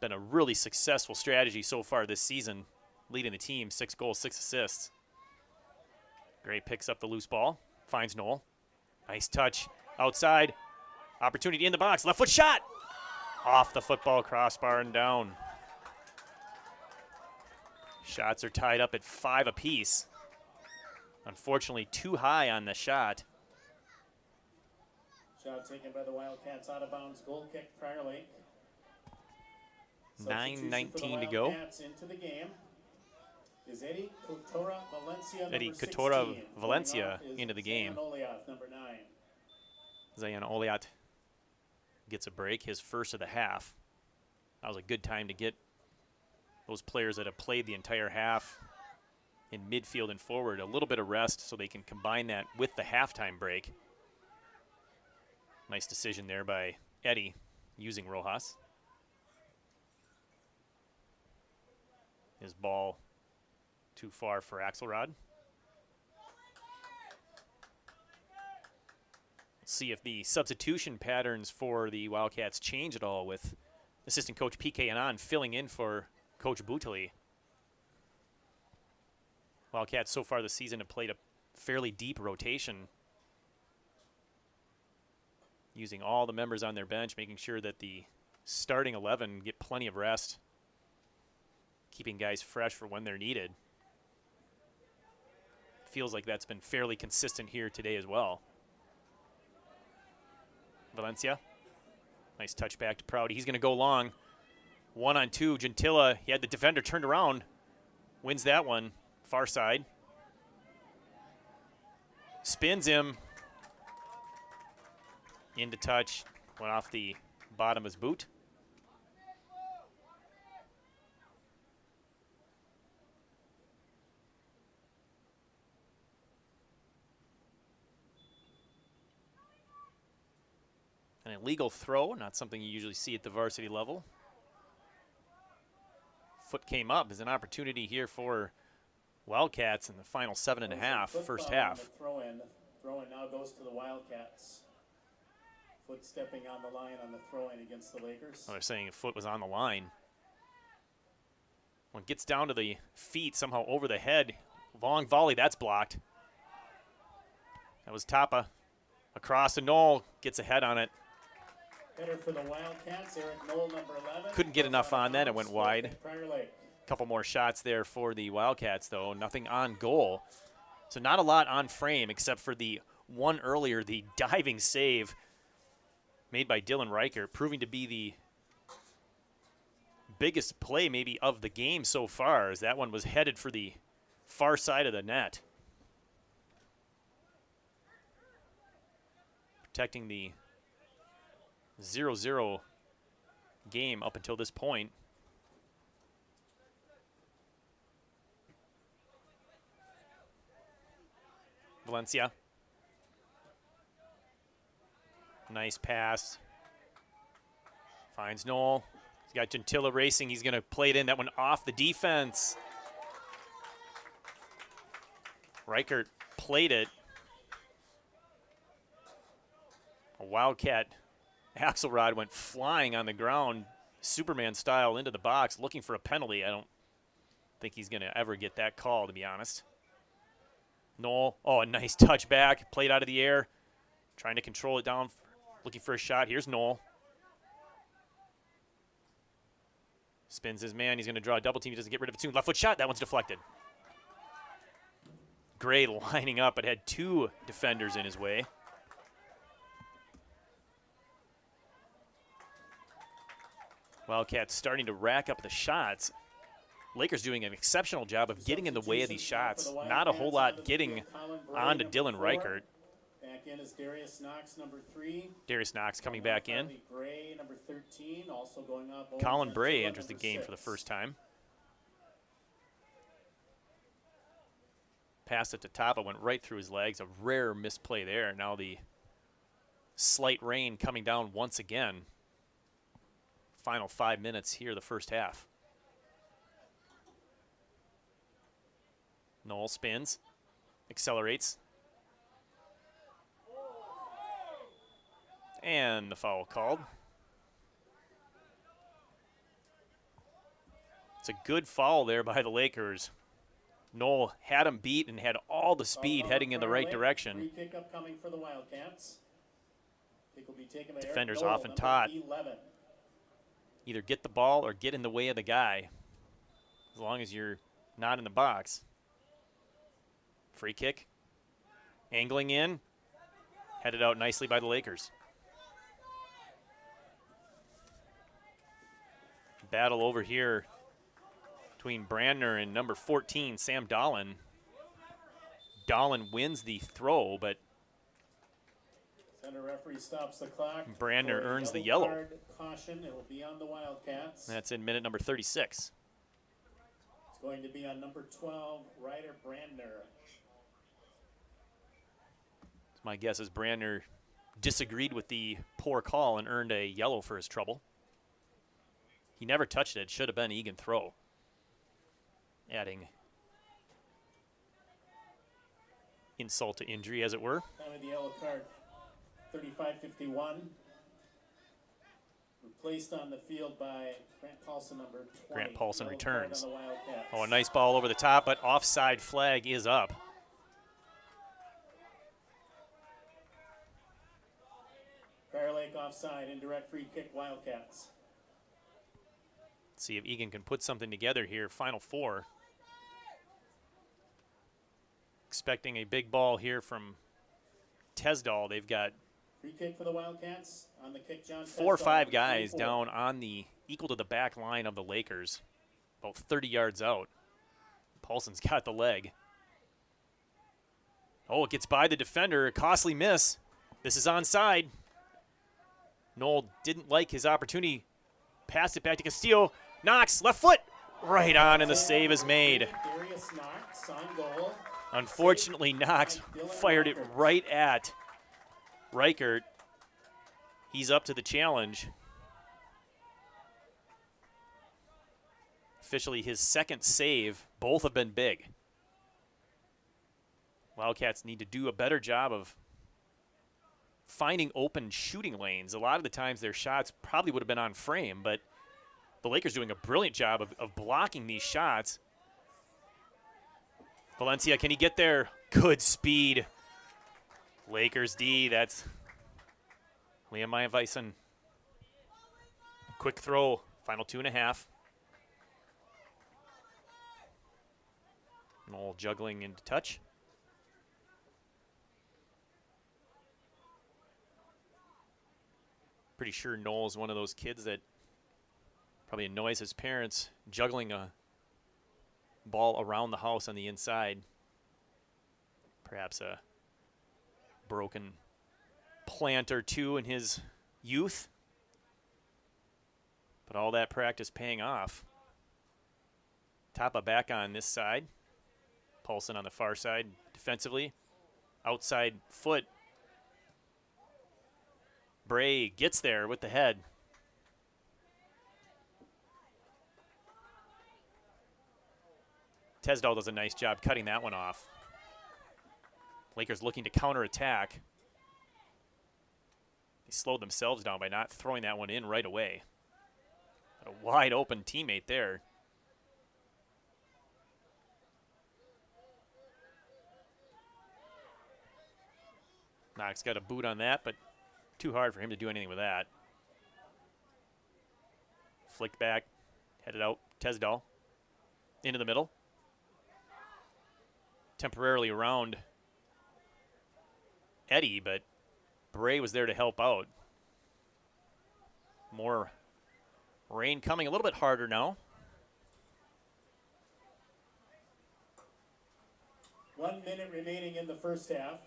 Speaker 1: been a really successful strategy so far this season, leading the team 6 goals, 6 assists. Gray picks up the loose ball, finds Knoll. Nice touch outside. Opportunity in the box. Left foot shot. Off the football crossbar and down. Shots are tied up at 5 apiece. Unfortunately, too high on the shot.
Speaker 2: Shot taken by the Wildcats out of bounds. Goal kick, Prior Lake.
Speaker 1: 9:19 to go.
Speaker 2: Into the game is Eddie Cotora Valencia,
Speaker 1: Eddie
Speaker 2: number
Speaker 1: Cotora
Speaker 2: 16.
Speaker 1: Valencia
Speaker 2: Going off
Speaker 1: into the
Speaker 2: is
Speaker 1: game.
Speaker 2: Zayan Oliath, number 9.
Speaker 1: Zayan Oliat gets a break, his first of the half. That was a good time to get those players that have played the entire half in midfield and forward a little bit of rest so they can combine that with the halftime break. Nice decision there by Eddie using Rojas. His ball too far for Axelrod. Let's see if the substitution patterns for the Wildcats change at all with assistant coach PK Anand filling in for Coach Bouteli. Wildcats so far this season have played a fairly deep rotation, using all the members on their bench, making sure that the starting 11 get plenty of rest, keeping guys fresh for when they're needed. Feels like that's been fairly consistent here today as well. Valencia, nice touch back to Prouty. He's going to go long. 1-on-2, Gentilla, he had the defender turned around, wins that one, far side. Spins him, into touch, went off the bottom of his boot. An illegal throw, not something you usually see at the varsity level. Foot came up. There's an opportunity here for Wildcats in the final 7.5, first half.
Speaker 2: Throw in now goes to the Wildcats. Foot stepping on the line on the throw-in against the Lakers.
Speaker 1: Oh, they're saying a foot was on the line. When it gets down to the feet, somehow over the head. Long volley, that's blocked. That was Tapa. Across the Knoll, gets a head on it.
Speaker 2: Header for the Wildcats, Eric Knoll, number 11.
Speaker 1: Couldn't get enough on that, it went wide.
Speaker 2: Prior Lake.
Speaker 1: Couple more shots there for the Wildcats, though. Nothing on goal. So not a lot on frame, except for the one earlier, the diving save made by Dylan Riker, proving to be the biggest play maybe of the game so far, as that one was headed for the far side of the net. Protecting the 0-0 game up until this point. Valencia. Nice pass. Finds Knoll. He's got Gentilla racing. He's going to play it in. That one off the defense. Reichert played it. A Wildcat Axelrod went flying on the ground, Superman style, into the box, looking for a penalty. I don't think he's going to ever get that call, to be honest. Knoll, oh, a nice touch back, played out of the air, trying to control it down, looking for a shot. Here's Knoll. Spins his man. He's going to draw a double team. He doesn't get rid of it soon. Left foot shot. That one's deflected. Gray lining up, but had two defenders in his way. Wildcats starting to rack up the shots. Lakers doing an exceptional job of getting in the way of these shots. Not a whole lot getting onto Dylan Reichert.
Speaker 2: Back in is Darius Knox, number 3.
Speaker 1: Darius Knox coming back in.
Speaker 2: Gray, number 13, also going up.
Speaker 1: Colin Bray enters the game for the first time. Passed it to Tapa, went right through his legs. A rare misplay there. Now the slight rain coming down once again. Final 5 minutes here, the first half. Knoll spins, accelerates. And the foul called. It's a good foul there by the Lakers. Knoll had him beat and had all the speed heading in the right direction.
Speaker 2: Free kick upcoming for the Wildcats. Kick will be taken by
Speaker 1: Defenders
Speaker 2: Eric Knoll,
Speaker 1: often taught
Speaker 2: 11.
Speaker 1: either get the ball or get in the way of the guy, as long as you're not in the box. Free kick, angling in, headed out nicely by the Lakers. Battle over here between Brandner and number 14, Sam Dahlin. Dahlin wins the throw, but
Speaker 2: Center referee stops the clock.
Speaker 1: Brandner
Speaker 2: For a
Speaker 1: earns the yellow.
Speaker 2: Card caution. It will be on the Wildcats.
Speaker 1: That's in minute number 36.
Speaker 2: It's going to be on number 12, Ryder Brandner.
Speaker 1: My guess is Brandner disagreed with the poor call and earned a yellow for his trouble. He never touched it. Should have been Eagan throw. Adding insult to injury, as it were.
Speaker 2: Time of the yellow card, 35-51. Replaced on the field by Grant Paulson, number 20.
Speaker 1: Grant Paulson
Speaker 2: Yellow
Speaker 1: returns.
Speaker 2: card on the Wildcats.
Speaker 1: Oh, a nice ball over the top, but offside flag is up.
Speaker 2: Prior Mike offside, indirect free kick, Wildcats.
Speaker 1: See if Eagan can put something together here. Final four. Expecting a big ball here from Tesdall. They've got
Speaker 2: Free kick for the Wildcats on the kick, John.
Speaker 1: 4 or
Speaker 2: Tesdall,
Speaker 1: 5 guys
Speaker 2: 24.
Speaker 1: down on the equal to the back line of the Lakers, about 30 yards out. Paulson's got the leg. Oh, it gets by the defender. A costly miss. This is onside. Knoll didn't like his opportunity. Passed it back to Castillo. Knox, left foot. Right on, and the save is made.
Speaker 2: Darius Knox on goal.
Speaker 1: Unfortunately, Knox fired it right at Reichert. He's up to the challenge. Officially his second save. Both have been big. Wildcats need to do a better job of finding open shooting lanes. A lot of the times their shots probably would have been on frame, but the Lakers doing a brilliant job of blocking these shots. Valencia, can he get there? Good speed. Lakers D, that's Liam Meyerweisen. Quick throw, final 2.5. Knoll juggling into touch. Pretty sure Knoll's one of those kids that probably annoys his parents juggling a ball around the house on the inside. Perhaps a broken plant or two in his youth. But all that practice paying off. Tapa back on this side. Paulson on the far side defensively. Outside foot. Bray gets there with the head. Tesdall does a nice job cutting that one off. Lakers looking to counterattack. They slowed themselves down by not throwing that one in right away. A wide open teammate there. Knox got a boot on that, but too hard for him to do anything with that. Flick back, headed out, Tesdall. Into the middle. Temporarily around Eddie, but Bray was there to help out. More rain coming, a little bit harder now.
Speaker 2: 1 minute remaining in the first half.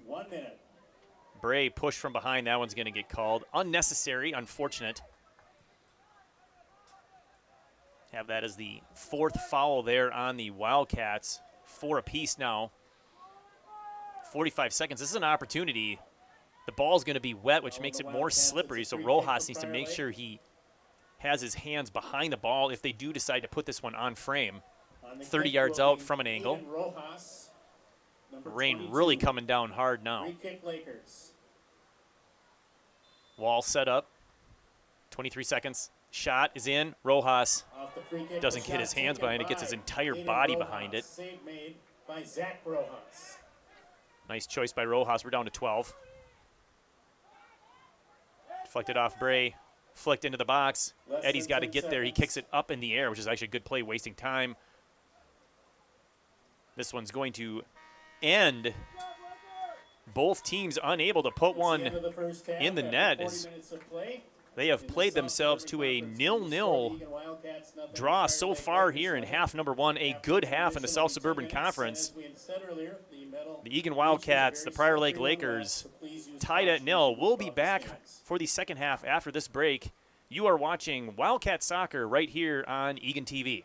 Speaker 2: 1 minute.
Speaker 1: Bray pushed from behind. That one's going to get called. Unnecessary, unfortunate. Have that as the 4th foul there on the Wildcats. 4 apiece now. 45 seconds. This is an opportunity. The ball's going to be wet, which makes it more slippery, so Rojas needs to make sure he has his hands behind the ball if they do decide to put this one on frame. 30 yards out from an angle. Rain really coming down hard now.
Speaker 2: Free kick Lakers.
Speaker 1: Wall set up. 23 seconds. Shot is in. Rojas
Speaker 2: Off the free kick,
Speaker 1: doesn't
Speaker 2: the
Speaker 1: get his
Speaker 2: shot
Speaker 1: hands
Speaker 2: taken
Speaker 1: behind it, gets
Speaker 2: by
Speaker 1: his entire
Speaker 2: Aiden
Speaker 1: body
Speaker 2: Rojas.
Speaker 1: behind it.
Speaker 2: Save made by Zach Rojas.
Speaker 1: Nice choice by Rojas. We're down to 12. Deflected off Bray. Flicked into the box.
Speaker 2: Less
Speaker 1: Eddie's
Speaker 2: than
Speaker 1: got to
Speaker 2: 10
Speaker 1: get there. He
Speaker 2: seconds.
Speaker 1: kicks it up in the air, which is actually a good play, wasting time. This one's going to end. Both teams unable to put one
Speaker 2: End of the first half
Speaker 1: in the
Speaker 2: after
Speaker 1: net
Speaker 2: 40
Speaker 1: as
Speaker 2: minutes of play.
Speaker 1: they have
Speaker 2: In the
Speaker 1: played
Speaker 2: South
Speaker 1: themselves to
Speaker 2: Suburban
Speaker 1: a
Speaker 2: Conference,
Speaker 1: 0-0
Speaker 2: Eagan Wildcats, nothing.
Speaker 1: draw
Speaker 2: Fire
Speaker 1: so
Speaker 2: Lake
Speaker 1: far
Speaker 2: Lakers,
Speaker 1: here in
Speaker 2: nothing.
Speaker 1: half number 1. A good half in the South Suburban Conference.
Speaker 2: As we had said earlier, the medal
Speaker 1: The Eagan
Speaker 2: issues
Speaker 1: Wildcats,
Speaker 2: are
Speaker 1: the
Speaker 2: very
Speaker 1: Prior Lake
Speaker 2: slippery
Speaker 1: Lakers,
Speaker 2: nonetheless, so please use
Speaker 1: tied at
Speaker 2: caution
Speaker 1: 0.
Speaker 2: as we
Speaker 1: We'll
Speaker 2: move
Speaker 1: be
Speaker 2: about
Speaker 1: back
Speaker 2: the stands.
Speaker 1: for the second half after this break. You are watching Wildcat Soccer right here on Eagan TV.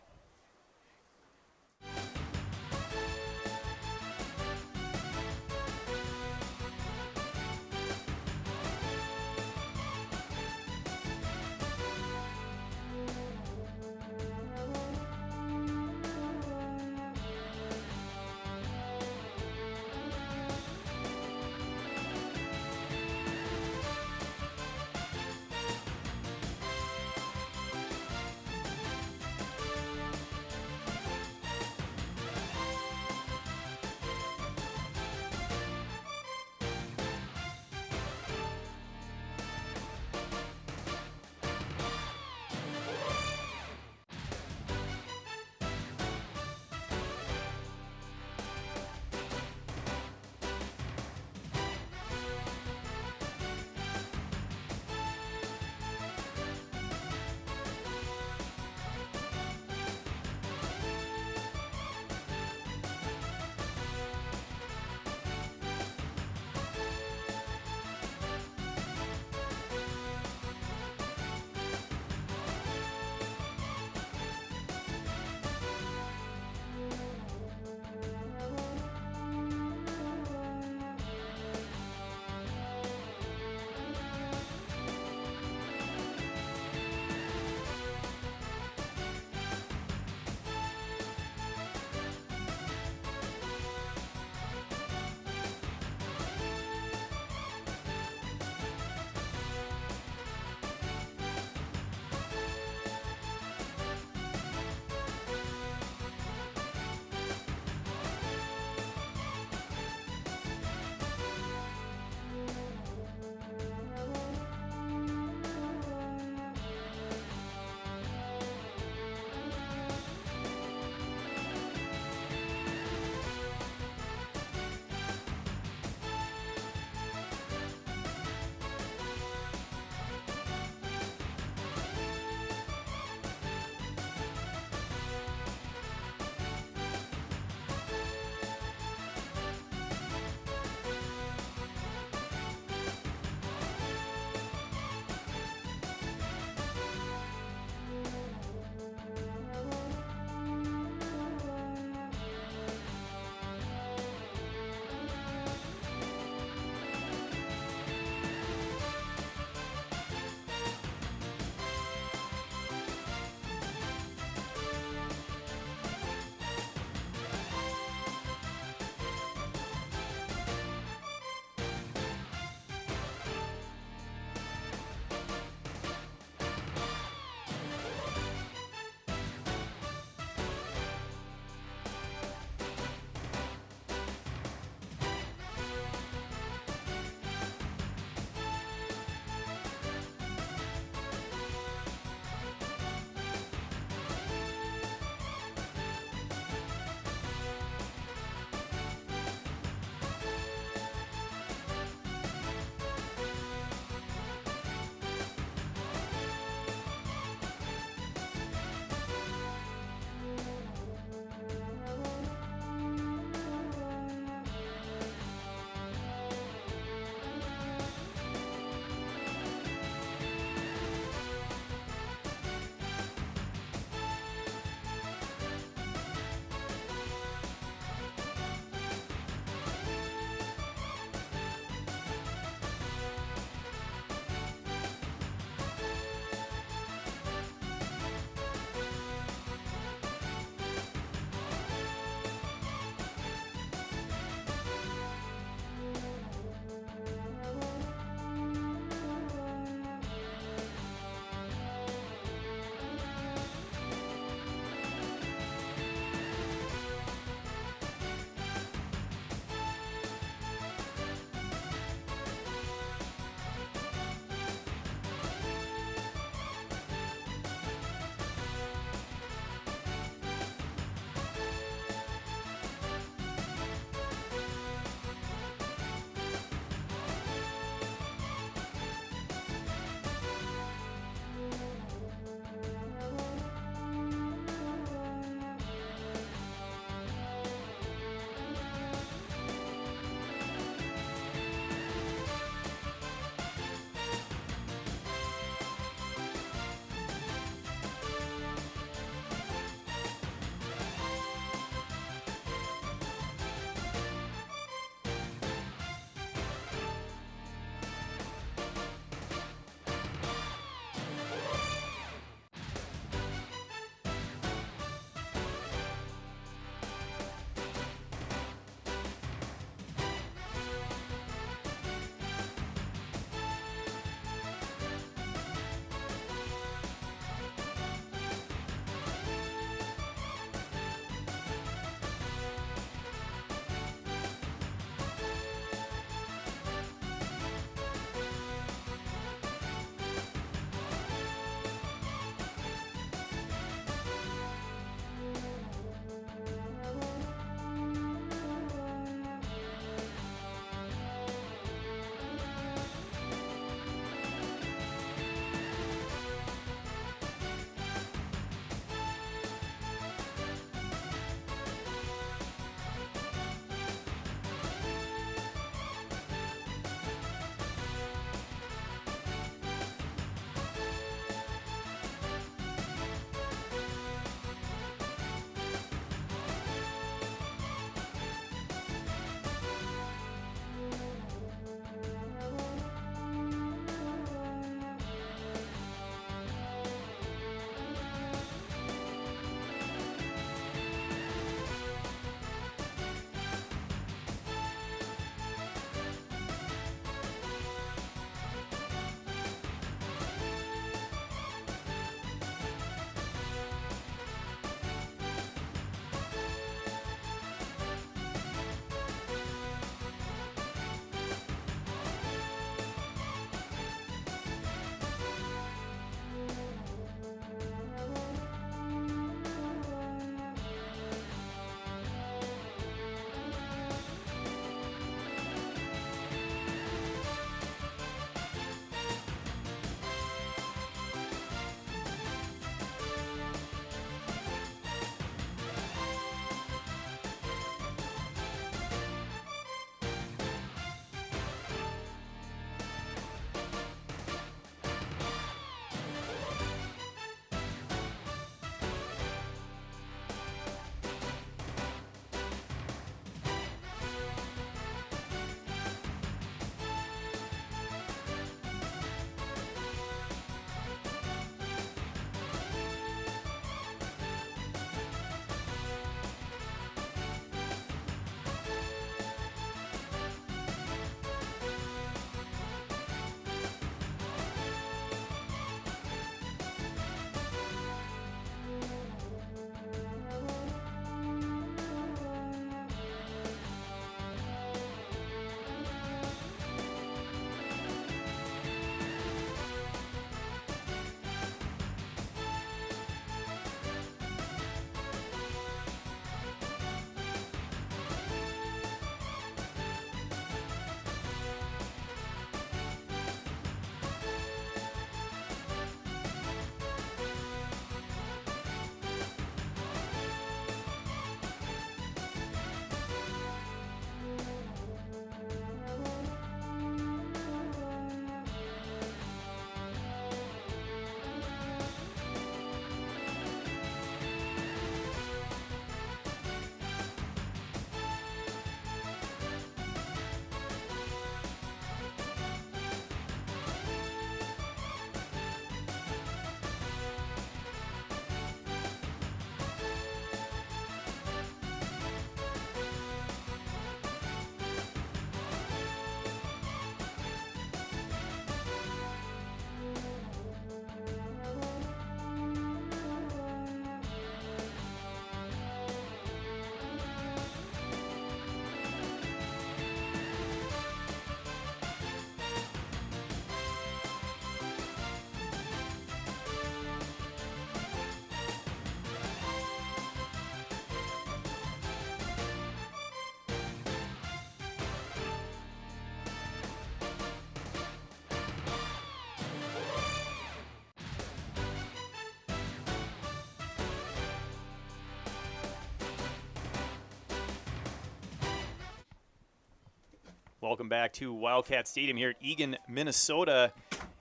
Speaker 1: Welcome back to Wildcat Stadium here at Eagan, Minnesota.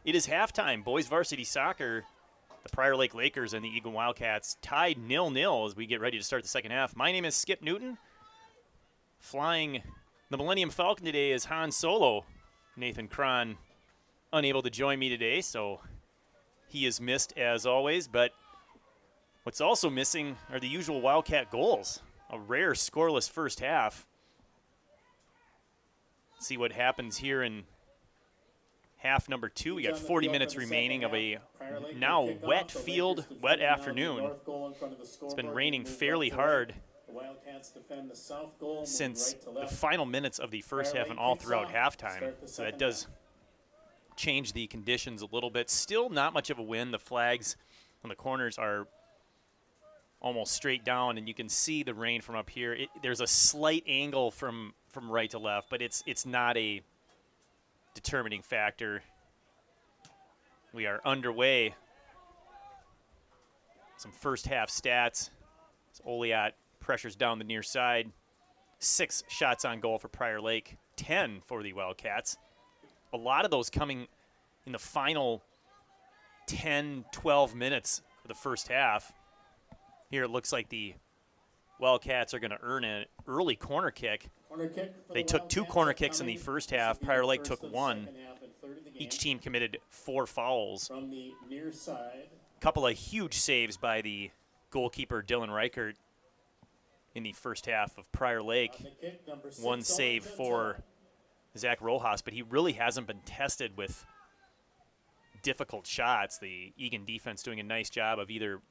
Speaker 1: It is halftime. Boys varsity soccer. The Prior Lake Lakers and the Eagan Wildcats tied 0-0 as we get ready to start the second half. My name is Skip Newton. Flying the Millennium Falcon today is Han Solo. Nathan Cron unable to join me today, so he is missed as always. But what's also missing are the usual Wildcat goals. A rare scoreless first half. See what happens here in half number 2. We got 40 minutes remaining of a now wet field, wet afternoon. It's been raining fairly hard since the final minutes of the first half and all throughout halftime. So that does change the conditions a little bit. Still not much of a wind. The flags on the corners are almost straight down, and you can see the rain from up here. There's a slight angle from right to left, but it's not a determining factor. We are underway. Some first half stats. Oliat pressures down the near side. 6 shots on goal for Prior Lake, 10 for the Wildcats. A lot of those coming in the final 10, 12 minutes of the first half. Here it looks like the Wildcats are going to earn an early corner kick. They took 2 corner kicks in the first half. Prior Lake took 1. Each team committed 4 fouls.
Speaker 2: From the near side.
Speaker 1: Couple of huge saves by the goalkeeper Dylan Reichert in the first half of Prior Lake. 1 save for Zach Rojas, but he really hasn't been tested with difficult shots. The Eagan defense doing a nice job of either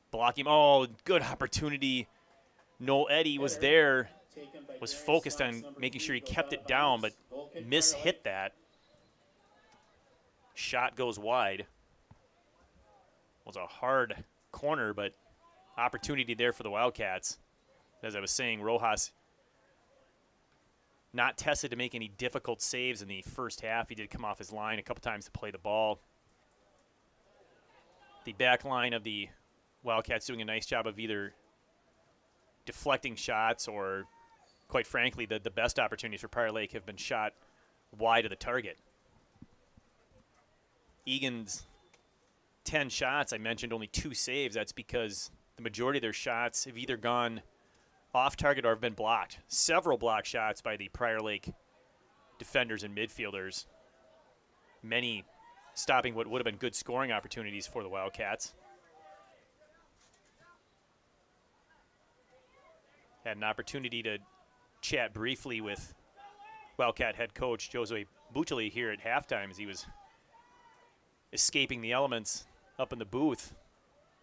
Speaker 1: blocking. Oh, good opportunity. Noel Eddy was there, was focused on making sure he kept it down, but hit that. Shot goes wide. Was a hard corner, but opportunity there for the Wildcats. As I was saying, Rojas not tested to make any difficult saves in the first half. He did come off his line a couple times to play the ball. The back line of the Wildcats doing a nice job of either deflecting shots or, quite frankly, the best opportunities for Prior Lake have been shot wide of the target. Eagan's 10 shots, I mentioned only 2 saves. That's because the majority of their shots have either gone off target or have been blocked. Several block shots by the Prior Lake defenders and midfielders. Many stopping what would have been good scoring opportunities for the Wildcats. Had an opportunity to chat briefly with Wildcat head coach Jose Buccioli here at halftime as he was escaping the elements up in the booth.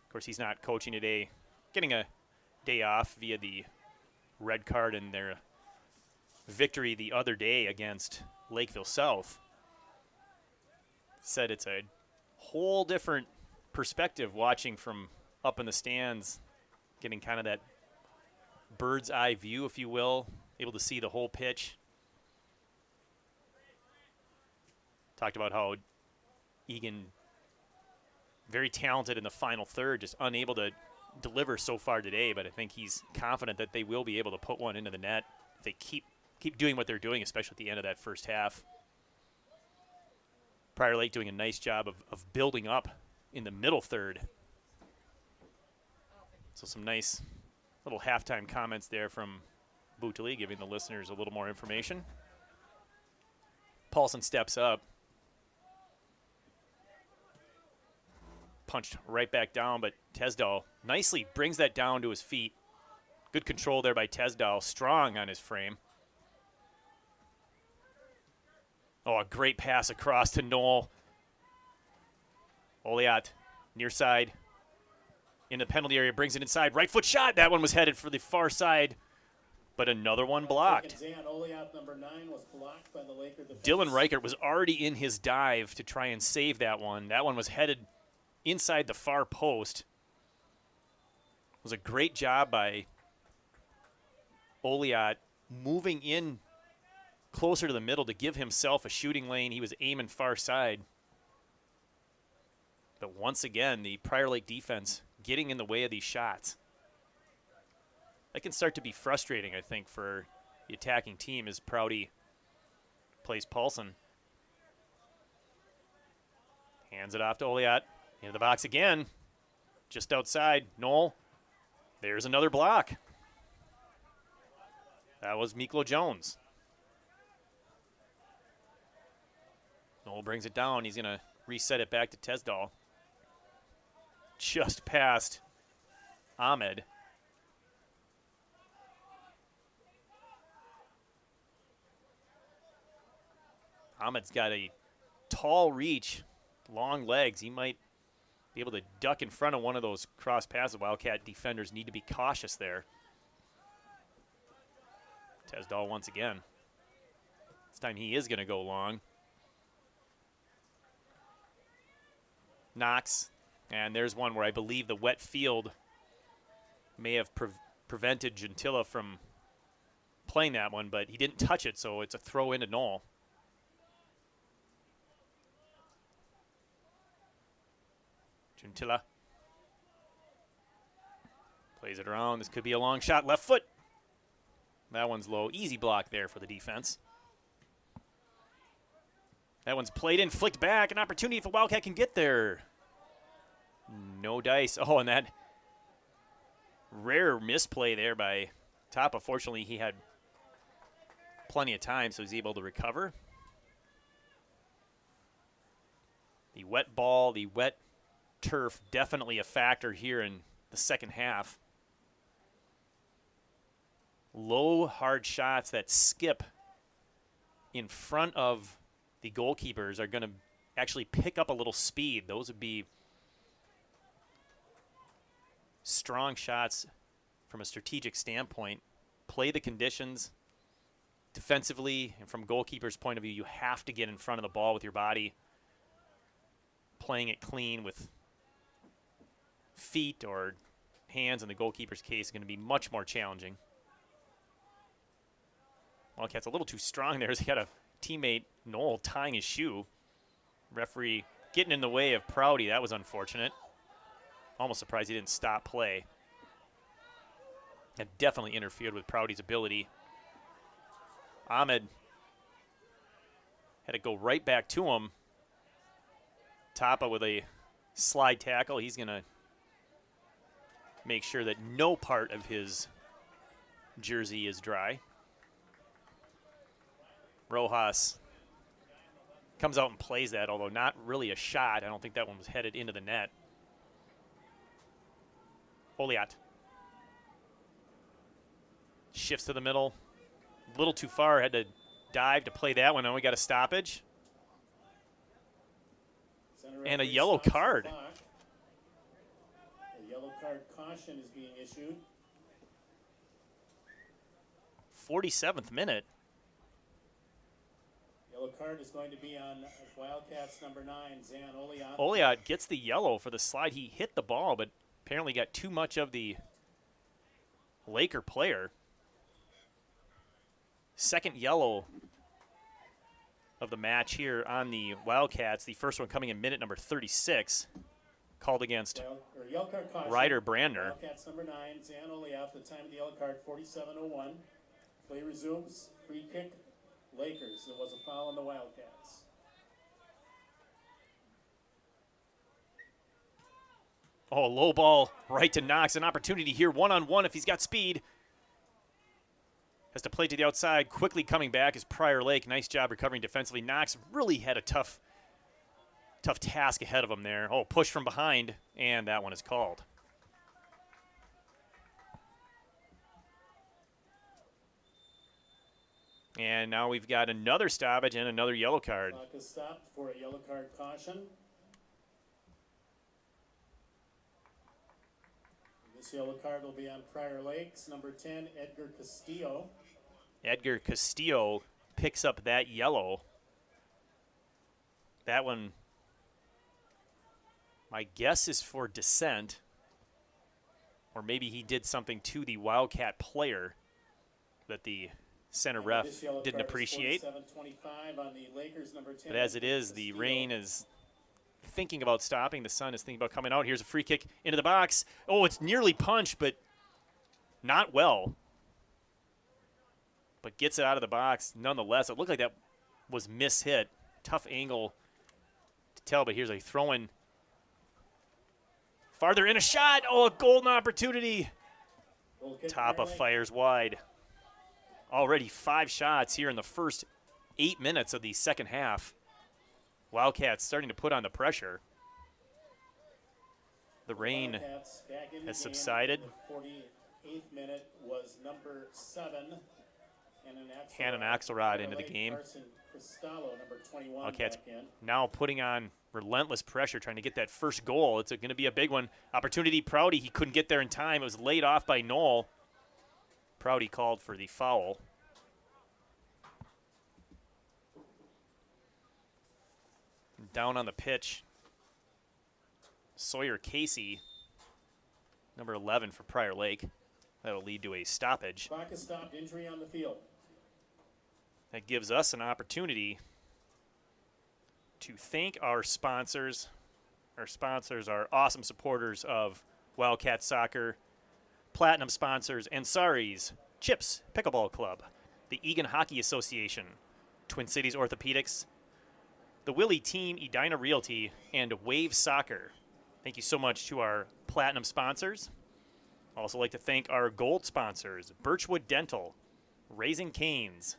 Speaker 1: Of course, he's not coaching today, getting a day off via the red card in their victory the other day against Lakeville South. Said it's a whole different perspective watching from up in the stands, getting kind of that bird's eye view, if you will, able to see the whole pitch. Talked about how Eagan, very talented in the final third, just unable to deliver so far today, but I think he's confident that they will be able to put one into the net if they keep doing what they're doing, especially at the end of that first half. Prior Lake doing a nice job of building up in the middle third. So some nice little halftime comments there from Buccioli, giving the listeners a little more information. Paulson steps up. Punched right back down, but Tesdal nicely brings that down to his feet. Good control there by Tesdal, strong on his frame. Oh, a great pass across to Noel. Oliat, near side. In the penalty area, brings it inside. Right foot shot. That one was headed for the far side, but another one blocked. Dylan Reichert was already in his dive to try and save that one. That one was headed inside the far post. It was a great job by Oliat moving in closer to the middle to give himself a shooting lane. He was aiming far side. But once again, the Prior Lake defense getting in the way of these shots. That can start to be frustrating, I think, for the attacking team as Prouty plays Paulson. Hands it off to Oliat. Into the box again. Just outside. Knoll. There's another block. That was Miklo Jones. Knoll brings it down. He's going to reset it back to Tesdal. Just past Ahmed. Ahmed's got a tall reach, long legs. He might be able to duck in front of one of those cross passes. Wildcat defenders need to be cautious there. Tesdal once again. This time he is going to go long. Knox, and there's one where I believe the wet field may have prevented Gentilla from playing that one, but he didn't touch it, so it's a throw into Knoll. Gentilla plays it around. This could be a long shot. Left foot. That one's low. Easy block there for the defense. That one's played in, flicked back. An opportunity if a Wildcat can get there. No dice. Oh, and that rare misplay there by Tapa. Fortunately, he had plenty of time, so he's able to recover. The wet ball, the wet turf, definitely a factor here in the second half. Low, hard shots that skip in front of the goalkeepers are going to actually pick up a little speed. Those would be strong shots from a strategic standpoint. Play the conditions defensively, and from goalkeeper's point of view, you have to get in front of the ball with your body. Playing it clean with feet or hands in the goalkeeper's case is going to be much more challenging. Wildcat's a little too strong there as he got a teammate, Knoll, tying his shoe. Referee getting in the way of Prouty. That was unfortunate. Almost surprised he didn't stop play. That definitely interfered with Prouty's ability. Ahmed had to go right back to him. Tapa with a slide tackle. He's going to make sure that no part of his jersey is dry. Rojas comes out and plays that, although not really a shot. I don't think that one was headed into the net. Oliat shifts to the middle. A little too far. Had to dive to play that one. Now we got a stoppage. And a yellow card.
Speaker 2: A yellow card caution is being issued.
Speaker 1: 47th minute.
Speaker 2: Yellow card is going to be on Wildcats number 9, Zan Oliat.
Speaker 1: Oliat gets the yellow for the slide. He hit the ball, but apparently got too much of the Laker player. Second yellow of the match here on the Wildcats. The first one coming in minute number 36. Called against Ryder Brandner.
Speaker 2: Wildcats number 9, Zan Oliat. The time of the yellow card, 47:01. Play resumes. Free kick, Lakers. There was a foul on the Wildcats.
Speaker 1: Oh, low ball right to Knox. An opportunity here, one-on-one if he's got speed. Has to play to the outside. Quickly coming back is Prior Lake. Nice job recovering defensively. Knox really had a tough task ahead of him there. Oh, push from behind, and that one is called. And now we've got another stoppage and another yellow card.
Speaker 2: Clock is stopped for a yellow card caution. This yellow card will be on Prior Lakes, number 10, Edgar Castillo.
Speaker 1: Edgar Castillo picks up that yellow. That one, my guess is for dissent. Or maybe he did something to the Wildcat player that the center ref didn't appreciate.
Speaker 2: On the Lakers, number 10,
Speaker 1: but as it is, the rain is thinking about stopping. The sun is thinking about coming out. Here's a free kick into the box. Oh, it's nearly punched, but not well. But gets it out of the box nonetheless. It looked like that was mishit. Tough angle to tell, but here's a throw-in. Farther in, a shot. Oh, a golden opportunity. Tapa fires wide. Already 5 shots here in the first 8 minutes of the second half. Wildcats starting to put on the pressure. The rain has subsided.
Speaker 2: 48th minute was number 7.
Speaker 1: Hannon Axelrod into the game. Wildcats now putting on relentless pressure, trying to get that first goal. It's going to be a big one. Opportunity, Prouty. He couldn't get there in time. It was laid off by Knoll. Prouty called for the foul. Down on the pitch, Sawyer Casey, number 11 for Prior Lake. That'll lead to a stoppage.
Speaker 2: Clock is stopped, injury on the field.
Speaker 1: That gives us an opportunity to thank our sponsors. Our sponsors are awesome supporters of Wildcat Soccer, platinum sponsors, Ansari's, Chips Pickleball Club, the Eagan Hockey Association, Twin Cities Orthopedics, the Willie Team, Edina Realty, and Wave Soccer. Thank you so much to our platinum sponsors. I'd also like to thank our gold sponsors, Birchwood Dental, Raising Canes,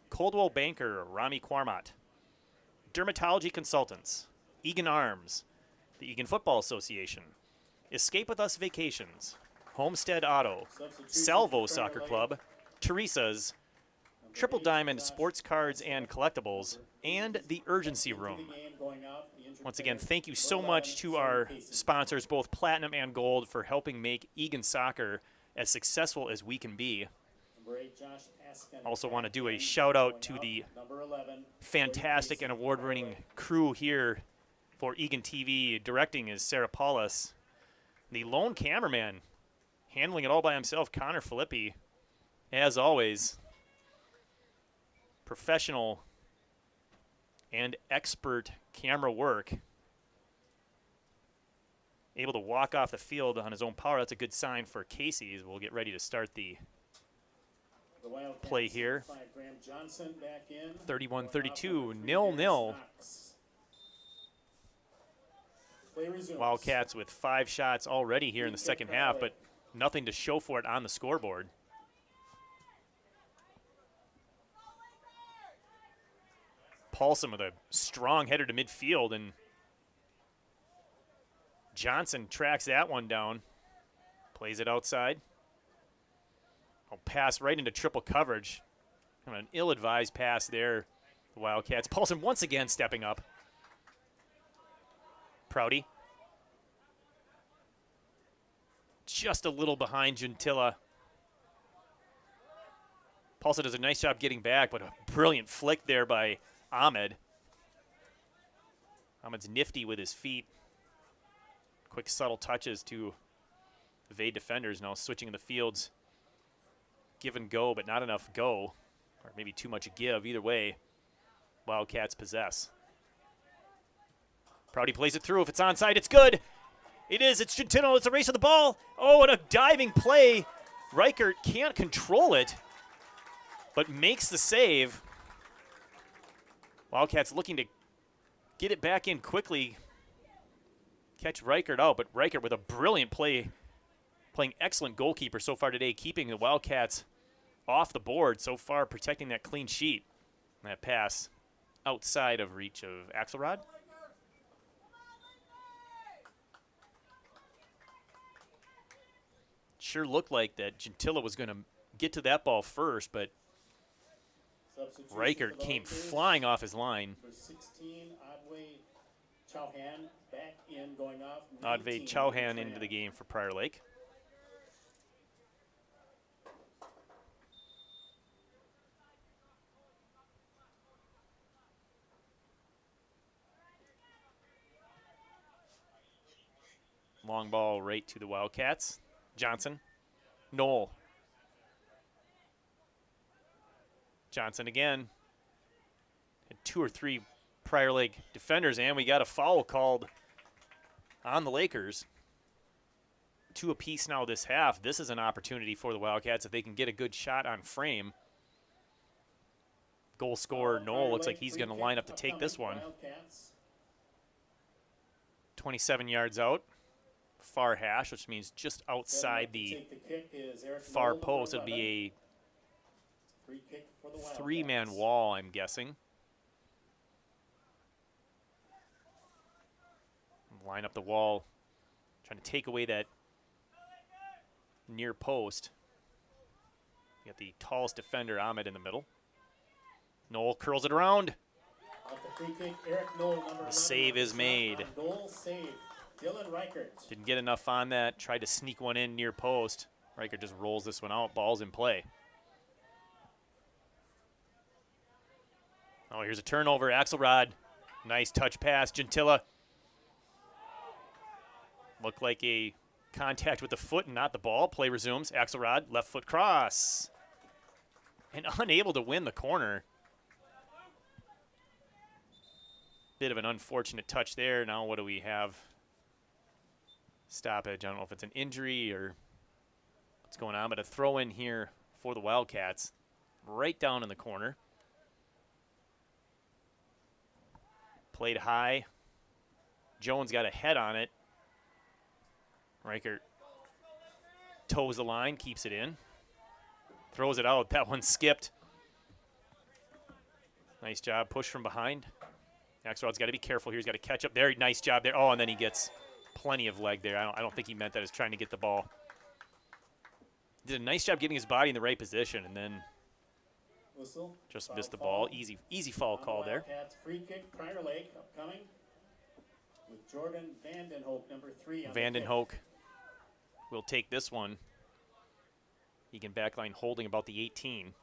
Speaker 1: Coldwell Banker, Rami Quarmot, Dermatology Consultants, Eagan Arms, the Eagan Football Association, Escape With Us Vacations, Homestead Auto, Salvo Soccer Club, Teresa's, Triple Diamond Sports Cards and Collectibles, and the Urgency Room. Once again, thank you so much to our sponsors, both Platinum and Gold, for helping make Eagan Soccer as successful as we can be. Also want to do a shout out to the fantastic and award-winning crew here for Eagan TV. Directing is Sarah Paulus. The lone cameraman handling it all by himself, Connor Filippi. As always, professional and expert camera work. Able to walk off the field on his own power. That's a good sign for Casey as we'll get ready to start the play here. 31-32, 0-0. Wildcats with 5 shots already here in the second half, but nothing to show for it on the scoreboard. Paulson with a strong header to midfield, and Johnson tracks that one down. Plays it outside. I'll pass right into triple coverage. Kind of an ill-advised pass there, the Wildcats. Paulson once again stepping up. Prouty. Just a little behind Gentilla. Paulson does a nice job getting back, but a brilliant flick there by Ahmed. Ahmed's nifty with his feet. Quick subtle touches to evade defenders. Now switching in the fields. Give and go, but not enough go. Or maybe too much give. Either way, Wildcats possess. Prouty plays it through. If it's onside, it's good. It is. It's Gentino. It's a race of the ball. Oh, and a diving play. Reichert can't control it, but makes the save. Wildcats looking to get it back in quickly. Catch Reichert out, but Reichert with a brilliant play. Playing excellent goalkeeper so far today, keeping the Wildcats off the board so far, protecting that clean sheet. That pass outside of reach of Axelrod. Sure looked like that Gentilla was going to get to that ball first, but Reichert came flying off his line.
Speaker 2: 16, Chauhan back in, going off.
Speaker 1: Adve Chauhan into the game for Prior Lake. Long ball right to the Wildcats. Johnson. Knoll. Johnson again. Had 2 or 3 Prior Lake defenders, and we got a foul called on the Lakers. 2 apiece now this half. This is an opportunity for the Wildcats if they can get a good shot on frame. Goal scorer Knoll looks like he's going to line up to take this one.
Speaker 2: Wildcats.
Speaker 1: 27 yards out. Far hash, which means just outside the far post. It'll be a three-man wall, I'm guessing. Line up the wall, trying to take away that near post. You got the tallest defender, Ahmed, in the middle. Knoll curls it around. The save is made. Didn't get enough on that. Tried to sneak one in near post. Reichert just rolls this one out. Ball's in play. Oh, here's a turnover. Axelrod. Nice touch pass. Gentilla. Looked like a contact with the foot and not the ball. Play resumes. Axelrod. Left foot cross. And unable to win the corner. Bit of an unfortunate touch there. Now what do we have? Stoppage. I don't know if it's an injury or what's going on, but a throw in here for the Wildcats. Right down in the corner. Played high. Jones got a head on it. Reichert toes the line, keeps it in. Throws it out. That one skipped. Nice job. Push from behind. Axelrod's got to be careful here. He's got to catch up there. Nice job there. Oh, and then he gets plenty of leg there. I don't think he meant that. He was trying to get the ball. Did a nice job getting his body in the right position, and then just missed the ball. Easy foul call there.
Speaker 2: Free kick, Prior Lake upcoming with Jordan Vandenhoek, number 3.
Speaker 1: Vandenhoek will take this one. Eagan backline holding about the 18.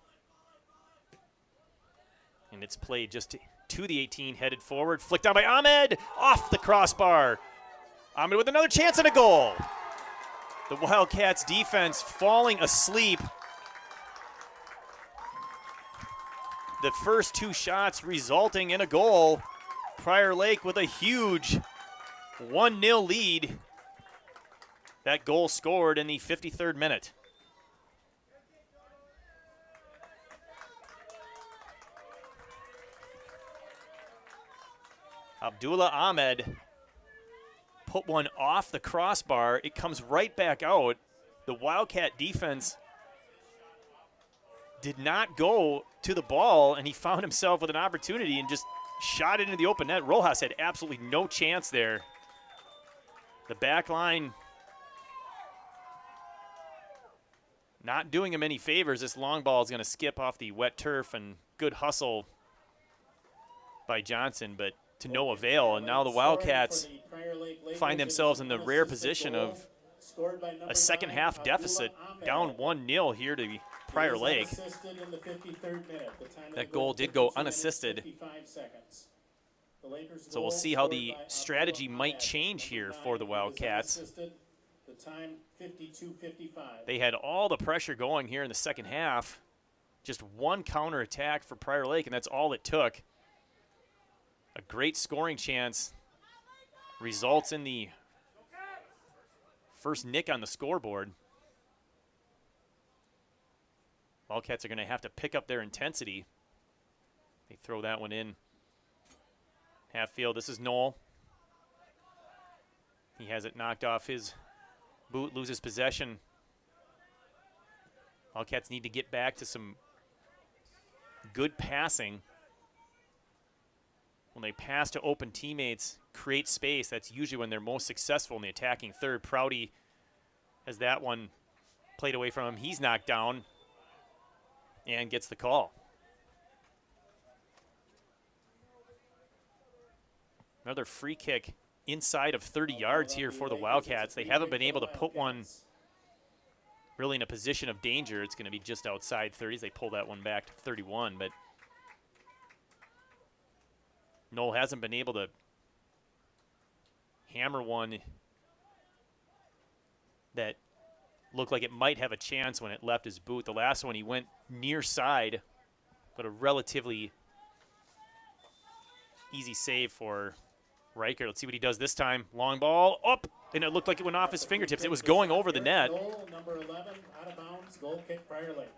Speaker 1: And it's played just to the 18, headed forward. Flicked down by Ahmed, off the crossbar. Ahmed with another chance and a goal. The Wildcats defense falling asleep. The first two shots resulting in a goal. Prior Lake with a huge 1-0 lead. That goal scored in the 53rd minute. Abdullah Ahmed put one off the crossbar. It comes right back out. The Wildcat defense did not go to the ball, and he found himself with an opportunity and just shot it into the open net. Rojas had absolutely no chance there. The back line not doing him any favors. This long ball is going to skip off the wet turf, and good hustle by Johnson, but to no avail. And now the Wildcats find themselves in the rare position of a second half deficit, down 1-0 here to Prior Lake. That goal did go unassisted. So we'll see how the strategy might change here for the Wildcats. They had all the pressure going here in the second half. Just one counterattack for Prior Lake, and that's all it took. A great scoring chance results in the first nick on the scoreboard. Wildcats are going to have to pick up their intensity. They throw that one in. Half field. This is Knoll. He has it knocked off his boot, loses possession. Wildcats need to get back to some good passing. When they pass to open teammates, create space, that's usually when they're most successful in the attacking third. Prouty has that one played away from him. He's knocked down and gets the call. Another free kick inside of 30 yards here for the Wildcats. They haven't been able to put one really in a position of danger. It's going to be just outside 30s. They pull that one back to 31, but Knoll hasn't been able to hammer one that looked like it might have a chance when it left his boot. The last one he went near side, but a relatively easy save for Reichert. Let's see what he does this time. Long ball up, and it looked like it went off his fingertips. It was going over the net.
Speaker 2: Goal number 11, out of bounds, goal kick, Prior Lake.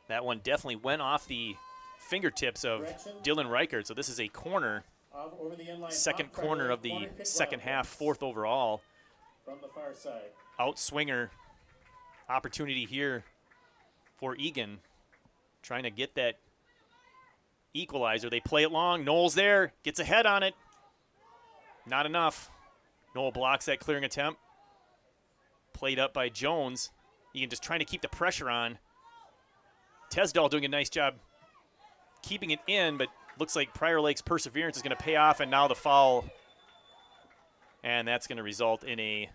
Speaker 1: That one definitely went off the fingertips of Dylan Reichert. So this is a corner,
Speaker 2: Over the inline,
Speaker 1: second
Speaker 2: off Prior
Speaker 1: corner
Speaker 2: Lake,
Speaker 1: of the
Speaker 2: corner kick
Speaker 1: second half,
Speaker 2: Wildcats.
Speaker 1: fourth overall.
Speaker 2: From the far side.
Speaker 1: Outswinger opportunity here for Eagan, trying to get that equalizer. They play it long. Noel's there, gets a head on it. Not enough. Noel blocks that clearing attempt. Played up by Jones. Eagan just trying to keep the pressure on. Tesdall doing a nice job keeping it in, but looks like Prior Lake's perseverance is going to pay off, and now the foul. And that's going to result in a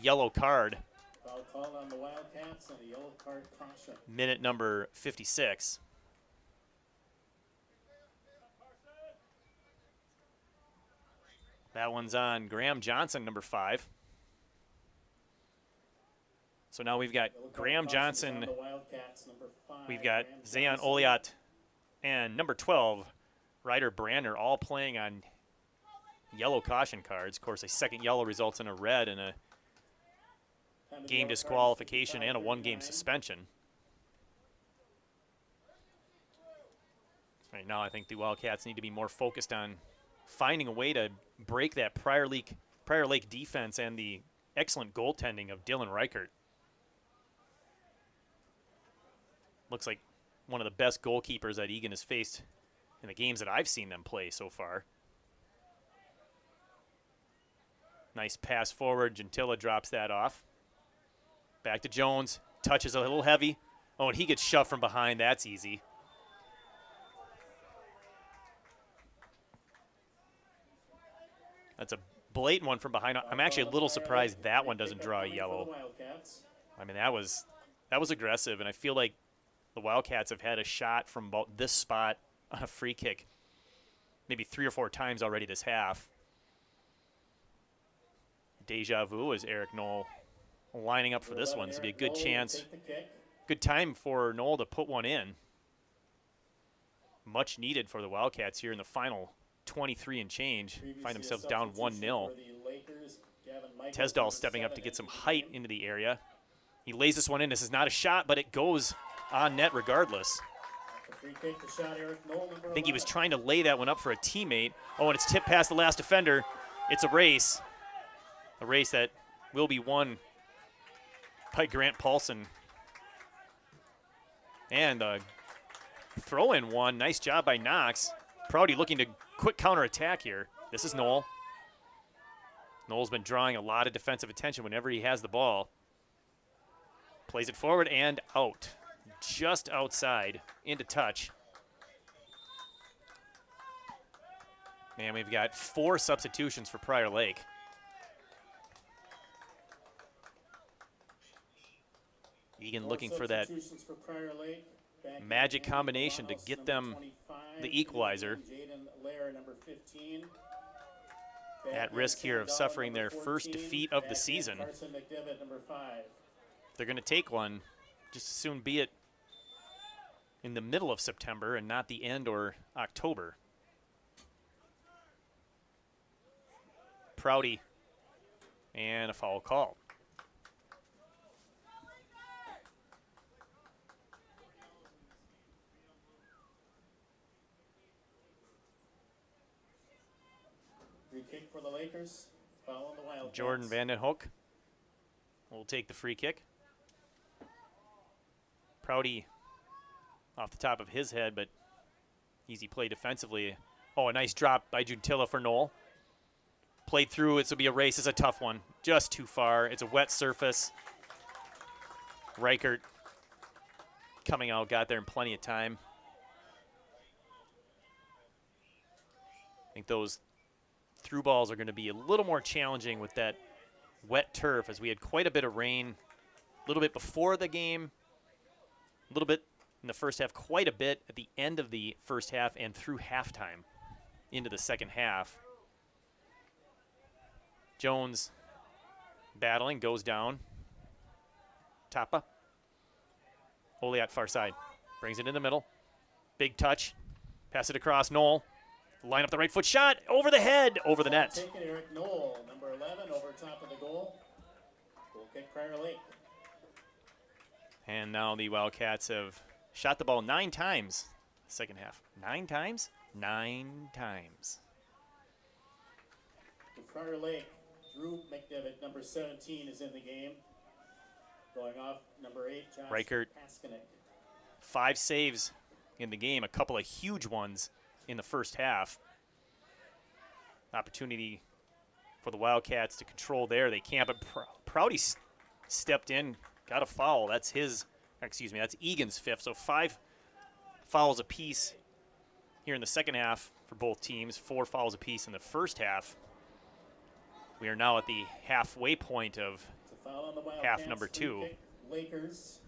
Speaker 1: yellow card.
Speaker 2: Foul called on the Wildcats and a yellow card caution.
Speaker 1: Minute number 56. That one's on Graham Johnson, number 5. So now we've got
Speaker 2: Yellow card
Speaker 1: Graham
Speaker 2: caution
Speaker 1: Johnson,
Speaker 2: on the Wildcats, number 5,
Speaker 1: we've got
Speaker 2: Graham
Speaker 1: Zayon
Speaker 2: Johnson.
Speaker 1: Oliat, and number 12, Ryder Brander, all playing on yellow caution cards. Of course, a second yellow results in a red and a
Speaker 2: Time of the
Speaker 1: game
Speaker 2: yellow card is
Speaker 1: disqualification and a
Speaker 2: 55-39.
Speaker 1: one-game suspension. Right now, I think the Wildcats need to be more focused on finding a way to break that Prior Lake defense and the excellent goaltending of Dylan Reichert. Looks like one of the best goalkeepers that Eagan has faced in the games that I've seen them play so far. Nice pass forward. Gentilla drops that off. Back to Jones. Touches a little heavy. Oh, and he gets shoved from behind. That's easy. That's a blatant one from behind. I'm actually a little surprised that one doesn't draw a yellow. I mean, that was aggressive, and I feel like the Wildcats have had a shot from about this spot on a free kick maybe 3 or 4 times already this half. Deja vu as Eric Knoll lining up for this one. This will be a good chance, good time for Knoll to put one in. Much needed for the Wildcats here in the final 23 and change. Find themselves down 1-0. Tesdall stepping up to get some height into the area. He lays this one in. This is not a shot, but it goes on net regardless. I think he was trying to lay that one up for a teammate. Oh, and it's tipped past the last defender. It's a race. A race that will be won by Grant Paulson. And a throw-in one. Nice job by Knox. Prouty looking to quick counterattack here. This is Knoll. Knoll's been drawing a lot of defensive attention whenever he has the ball. Plays it forward and out. Just outside, into touch. And we've got 4 substitutions for Prior Lake. Eagan looking for that magic combination to get them the equalizer. At risk here of suffering their first defeat of the season. If they're going to take one, just as soon be it in the middle of September and not the end or October. Prouty and a foul call.
Speaker 2: Free kick for the Lakers. Foul on the Wildcats.
Speaker 1: Jordan Van Den Hoek will take the free kick. Prouty off the top of his head, but easy play defensively. Oh, a nice drop by Gentilla for Knoll. Played through. This will be a race. It's a tough one. Just too far. It's a wet surface. Reichert coming out, got there in plenty of time. I think those through balls are going to be a little more challenging with that wet turf, as we had quite a bit of rain a little bit before the game, a little bit in the first half, quite a bit at the end of the first half and through halftime into the second half. Jones battling, goes down. Tapa. Oliat far side. Brings it in the middle. Big touch. Pass it across. Knoll. Line up the right foot shot. Over the head. Over the net.
Speaker 2: Taken Eric Knoll, number 11, over top of the goal. Goal kick Prior Lake.
Speaker 1: And now the Wildcats have Shot the ball 9 times second half. 9 times? 9 times.
Speaker 2: For Prior Lake, Drew McDevitt, number 17, is in the game. Going off, number 8, Josh
Speaker 1: Reichert.
Speaker 2: Paskinek.
Speaker 1: 5 saves in the game, a couple of huge ones in the first half. Opportunity for the Wildcats to control there. They can't, but Prouty stepped in, got a foul. That's that's Eagan's 5th, so 5 fouls apiece here in the second half for both teams, 4 fouls apiece in the first half. We are now at the halfway point of half number 2.
Speaker 2: Lakers.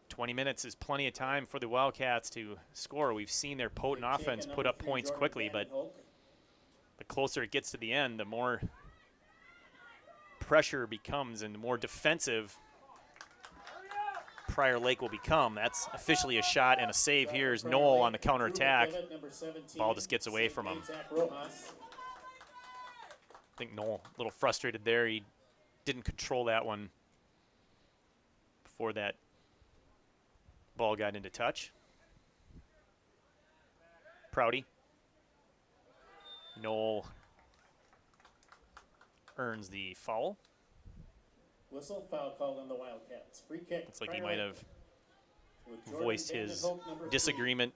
Speaker 1: 20 minutes is plenty of time for the Wildcats to score. We've seen their potent offense put up points quickly, but the closer it gets to the end, the more pressure becomes and the more defensive Prior Lake will become. That's officially a shot and a save. Here's Knoll on the counterattack. Ball just gets away from him. I think Knoll a little frustrated there. He didn't control that one before that ball got into touch. Prouty. Knoll earns the foul.
Speaker 2: Whistle, foul called on the Wildcats. Free kick.
Speaker 1: It's like he might have voiced his disagreement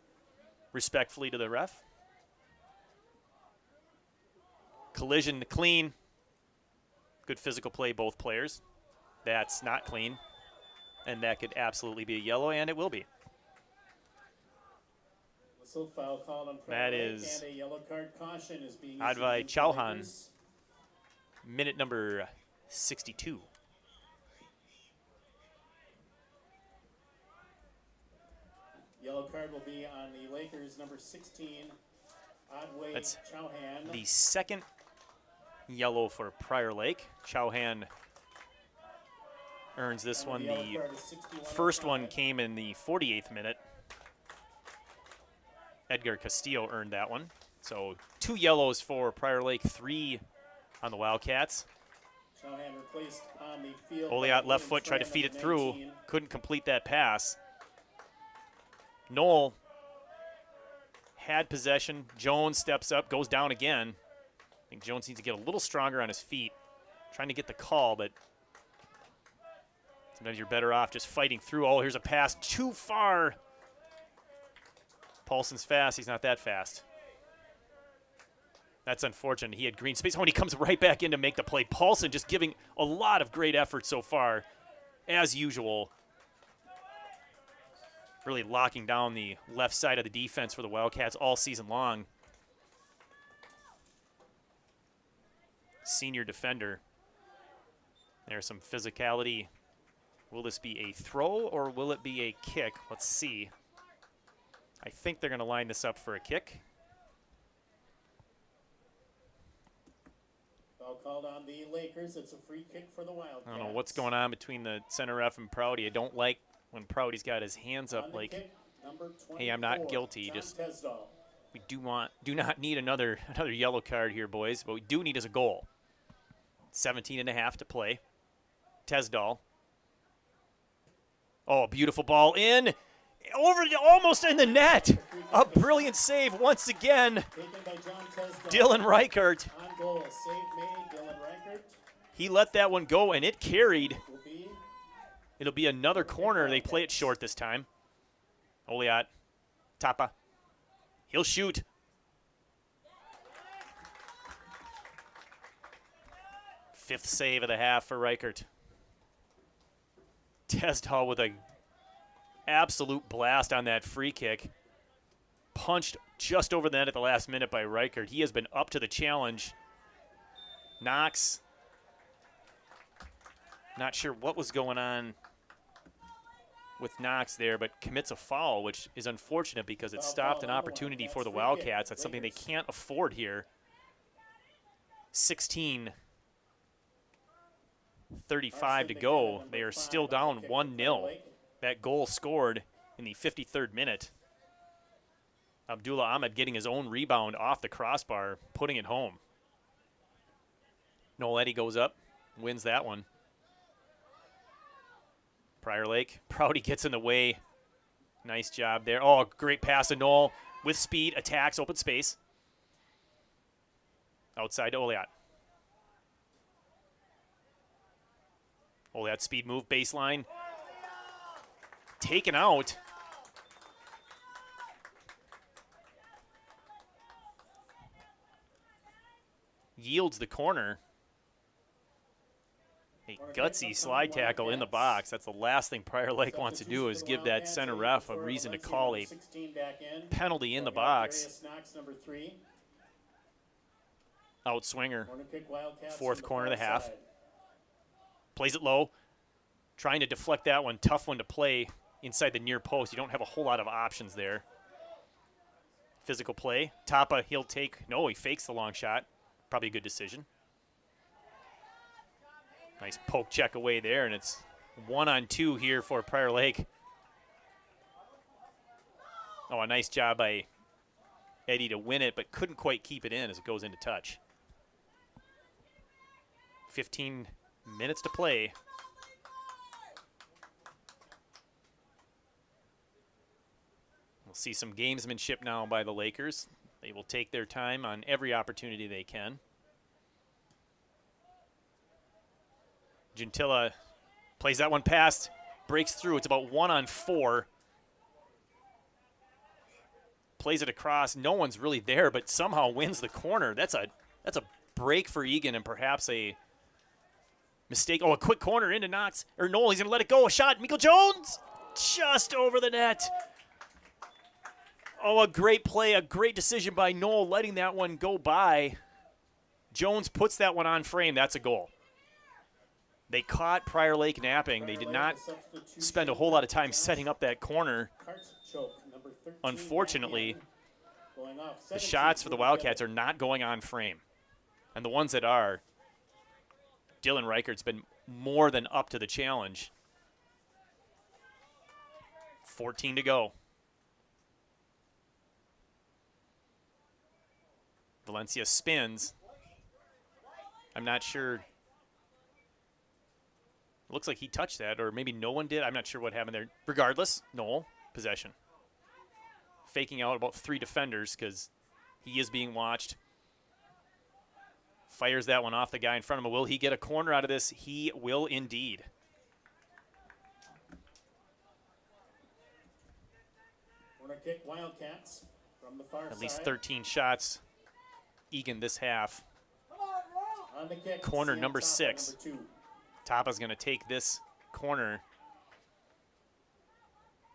Speaker 1: respectfully to the ref. Collision clean. Good physical play, both players. That's not clean. And that could absolutely be a yellow, and it will be.
Speaker 2: Whistle, foul called on
Speaker 1: That
Speaker 2: Lake,
Speaker 1: is
Speaker 2: and a yellow card caution is being
Speaker 1: Advai
Speaker 2: issued to
Speaker 1: Chauhan,
Speaker 2: Lakers.
Speaker 1: minute number 62.
Speaker 2: Yellow card will be on the Lakers, number 16, Adway
Speaker 1: That's
Speaker 2: Chauhan.
Speaker 1: the second yellow for Prior Lake. Chauhan earns this
Speaker 2: And
Speaker 1: one.
Speaker 2: yellow
Speaker 1: The
Speaker 2: card is 61
Speaker 1: first one
Speaker 2: 05.
Speaker 1: came in the 48th minute. Edgar Castillo earned that one. So 2 yellows for Prior Lake, 3 on the Wildcats.
Speaker 2: Chauhan replaced on the field.
Speaker 1: Oliot
Speaker 2: by
Speaker 1: left
Speaker 2: William
Speaker 1: foot tried to
Speaker 2: Tran,
Speaker 1: feed it
Speaker 2: number
Speaker 1: through.
Speaker 2: 19.
Speaker 1: Couldn't complete that pass. Knoll had possession. Jones steps up, goes down again. I think Jones needs to get a little stronger on his feet, trying to get the call, but sometimes you're better off just fighting through. Oh, here's a pass too far. Paulson's fast. He's not that fast. That's unfortunate. He had green space. Oh, and he comes right back in to make the play. Paulson just giving a lot of great effort so far, as usual. Really locking down the left side of the defense for the Wildcats all season long. Senior defender. There's some physicality. Will this be a throw or will it be a kick? Let's see. I think they're going to line this up for a kick.
Speaker 2: Foul called on the Lakers. It's a free kick for the Wildcats.
Speaker 1: I don't know what's going on between the center ref and Prouty. I don't like when Prouty's got his hands up like,
Speaker 2: kick, number
Speaker 1: hey, I'm not
Speaker 2: 24,
Speaker 1: guilty.
Speaker 2: John
Speaker 1: Just
Speaker 2: Tesdall.
Speaker 1: we do not need another yellow card here, boys. What we do need is a goal. 17.5 to play. Tesdall. Oh, beautiful ball in. Almost in the net. A brilliant save once again.
Speaker 2: Taken by John Tesdall.
Speaker 1: Dylan Reichert.
Speaker 2: On goal, save made, Dylan Reichert.
Speaker 1: He let that one go, and it carried.
Speaker 2: Will be
Speaker 1: It'll be another corner. They play it short this time. Oliot. Tapa. He'll shoot. Fifth save of the half for Reichert. Tesdall with a absolute blast on that free kick. Punched just over the net at the last minute by Reichert. He has been up to the challenge. Knox. Not sure what was going on with Knox there, but commits a foul, which is unfortunate because it stopped an opportunity for the Wildcats. That's something they can't afford here. 16:35 to go. They are still down 1-0. That goal scored in the 53rd minute. Abdullah Ahmed getting his own rebound off the crossbar, putting it home. Noel Eddy goes up, wins that one. Prior Lake. Prouty gets in the way. Nice job there. Oh, great pass to Knoll with speed, attacks, open space. Outside to Oliat. Oliat speed move, baseline. Taken out. Yields the corner. A gutsy slide tackle in the box. That's the last thing Prior Lake wants to do, is give that center ref a reason to call a penalty in the box. Outswinger. Fourth corner of the half. Plays it low. Trying to deflect that one. Tough one to play inside the near post. You don't have a whole lot of options there. Physical play. Tapa, he'll take. No, he fakes the long shot. Probably a good decision. Nice poke check away there, and it's 1-on-2 here for Prior Lake. Oh, a nice job by Eddie to win it, but couldn't quite keep it in as it goes into touch. 15 minutes to play. We'll see some gamesmanship now by the Lakers. They will take their time on every opportunity they can. Gentilla plays that one past, breaks through. It's about 1-on-4. Plays it across. No one's really there, but somehow wins the corner. That's a break for Eagan, and perhaps a mistake. Oh, a quick corner into Knox. Or Knoll, he's going to let it go. A shot. Miko Jones just over the net. Oh, a great play, a great decision by Knoll, letting that one go by. Jones puts that one on frame. That's a goal. They caught Prior Lake napping. They did not spend a whole lot of time setting up that corner. Unfortunately, the shots for the Wildcats are not going on frame. And the ones that are, Dylan Reichert's been more than up to the challenge. 14 to go. Valencia spins. I'm not sure. It looks like he touched that, or maybe no one did. I'm not sure what happened there. Regardless, Knoll, possession. Faking out about 3 defenders because he is being watched. Fires that one off the guy in front of him. Will he get a corner out of this? He will indeed.
Speaker 2: Corner kick, Wildcats from the far
Speaker 1: At least
Speaker 2: side.
Speaker 1: 13 shots. Eagan this half.
Speaker 2: On the kick,
Speaker 1: Corner
Speaker 2: Sam
Speaker 1: number
Speaker 2: Tapa,
Speaker 1: 6.
Speaker 2: number 2.
Speaker 1: Tapa's going to take this corner.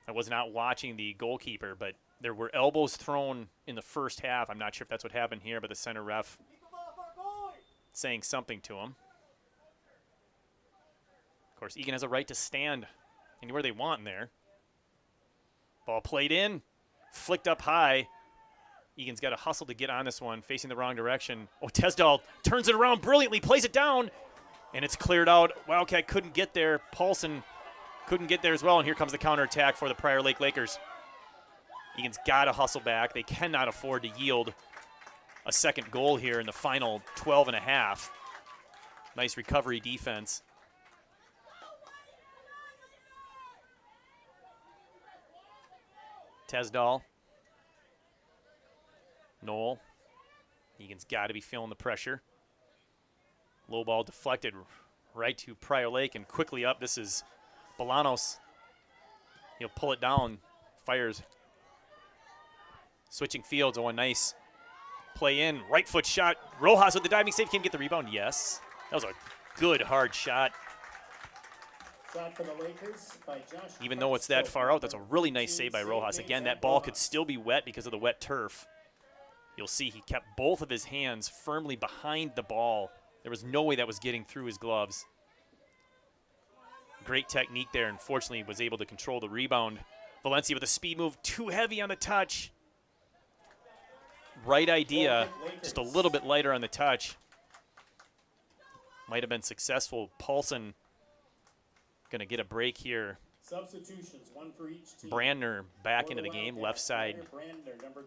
Speaker 1: I was not watching the goalkeeper, but there were elbows thrown in the first half. I'm not sure if that's what happened here, but the center ref saying something to him. Of course, Eagan has a right to stand anywhere they want in there. Ball played in, flicked up high. Egan's got to hustle to get on this one, facing the wrong direction. Oh, Tesdal turns it around brilliantly, plays it down, and it's cleared out. Wildcat couldn't get there. Paulson couldn't get there as well, and here comes the counterattack for the Prior Lake Lakers. Egan's got to hustle back. They cannot afford to yield a second goal here in the final 12 and a half. Nice recovery defense. Tesdal. Knoll. Egan's got to be feeling the pressure. Low ball deflected right to Prior Lake and quickly up. This is Bolanos. He'll pull it down. Fires. Switching fields. Oh, a nice play in. Right foot shot. Rojas with the diving save. Can't get the rebound. Yes. That was a good hard shot.
Speaker 2: Shot for the Lakers by Josh.
Speaker 1: Even though it's that far out, that's a really nice save by Rojas. Again, that ball could still be wet because of the wet turf. You'll see he kept both of his hands firmly behind the ball. There was no way that was getting through his gloves. Great technique there. Unfortunately, was able to control the rebound. Valencia with a speed move, too heavy on the touch. Right idea, just a little bit lighter on the touch. Might have been successful. Paulson going to get a break here.
Speaker 2: Substitutions, one for each team.
Speaker 1: Brandner back into the game, left side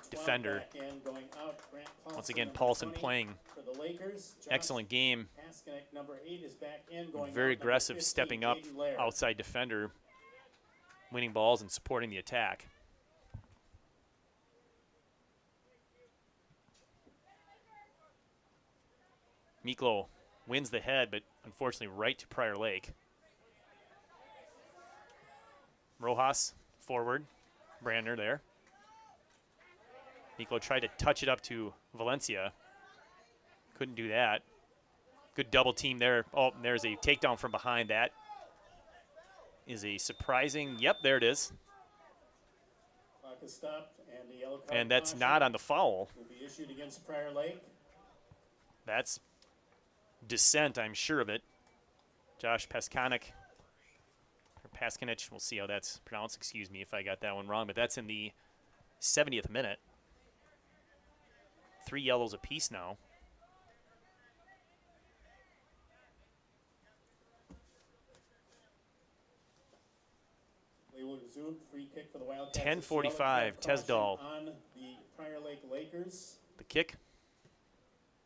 Speaker 1: defender. Once again, Paulson playing excellent game. Very aggressive, stepping up outside defender. winning balls and supporting the attack. Miklo wins the head, but unfortunately right to Prior Lake. Rojas forward. Brandner there. Miklo tried to touch it up to Valencia. Couldn't do that. Good double team there. Oh, there's a takedown from behind. That is a surprising, yep, there it is.
Speaker 2: Clock is stopped, and the yellow card
Speaker 1: And that's
Speaker 2: caution
Speaker 1: not on the foul.
Speaker 2: will be issued against Prior Lake.
Speaker 1: That's dissent, I'm sure of it. Josh Paskanik, or Paskanich, we'll see how that's pronounced. Excuse me if I got that one wrong, but that's in the 70th minute. 3 yellows apiece now.
Speaker 2: We will resume free kick for the Wildcats.
Speaker 1: 10:45, Tesdall.
Speaker 2: On the Prior Lake Lakers.
Speaker 1: The kick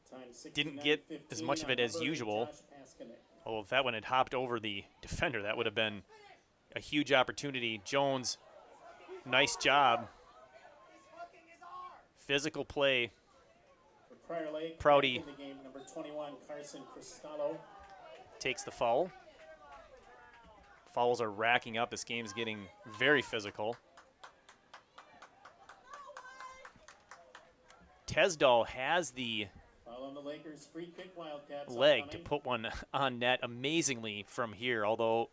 Speaker 2: Time
Speaker 1: didn't get as much of it as usual. Oh, if that one had hopped over the defender, that would have been a huge opportunity. Jones, nice job. Physical play.
Speaker 2: For Prior Lake,
Speaker 1: Prouty
Speaker 2: in the game, number 21, Carson Cristallo.
Speaker 1: takes the foul. Fouls are racking up. This game is getting very physical. Tesdall has the
Speaker 2: Foul on the Lakers, free kick, Wildcats
Speaker 1: leg to
Speaker 2: upcoming.
Speaker 1: put one on net amazingly from here, although